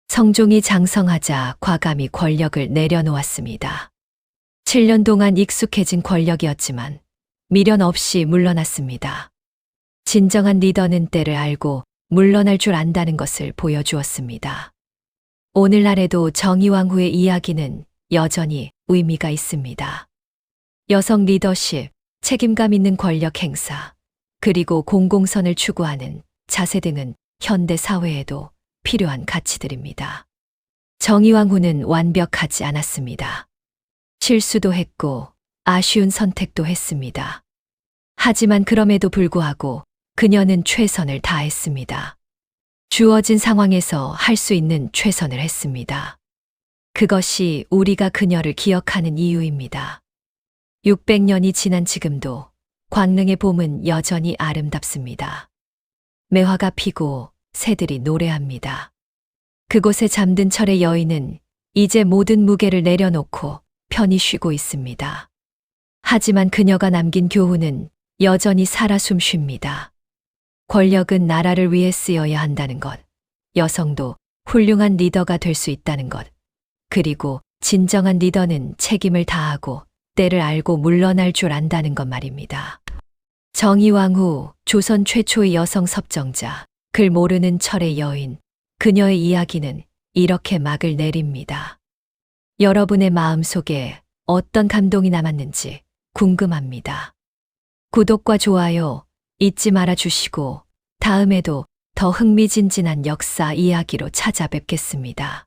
성종이 장성하자 과감히 권력을 내려놓았습니다. 7년 동안 익숙해진 권력이었지만 미련 없이 물러났습니다. 진정한 리더는 때를 알고 물러날 줄 안다는 것을 보여주었습니다. 오늘날에도 정의왕후의 이야기는 여전히 의미가 있습니다. 여성 리더십, 책임감 있는 권력 행사, 그리고 공공선을 추구하는 자세 등은 현대 사회에도 필요한 가치들입니다. 정의왕후는 완벽하지 않았습니다. 실수도 했고 아쉬운 선택도 했습니다. 하지만 그럼에도 불구하고 그녀는 최선을 다했습니다. 주어진 상황에서 할 수 있는 최선을 했습니다. 그것이 우리가 그녀를 기억하는 이유입니다. 600년이 지난 지금도 광릉의 봄은 여전히 아름답습니다. 매화가 피고 새들이 노래합니다. 그곳에 잠든 철의 여인은 이제 모든 무게를 내려놓고 편히 쉬고 있습니다. 하지만 그녀가 남긴 교훈은 여전히 살아 숨쉽니다. 권력은 나라를 위해 쓰여야 한다는 것, 여성도 훌륭한 리더가 될 수 있다는 것, 그리고 진정한 리더는 책임을 다하고 때를 알고 물러날 줄 안다는 것 말입니다. 정의왕후, 조선 최초의 여성 섭정자, 글 모르는 철의 여인, 그녀의 이야기는 이렇게 막을 내립니다. 여러분의 마음 속에 어떤 감동이 남았는지 궁금합니다. 구독과 좋아요 잊지 말아 주시고 다음에도 더 흥미진진한 역사 이야기로 찾아뵙겠습니다.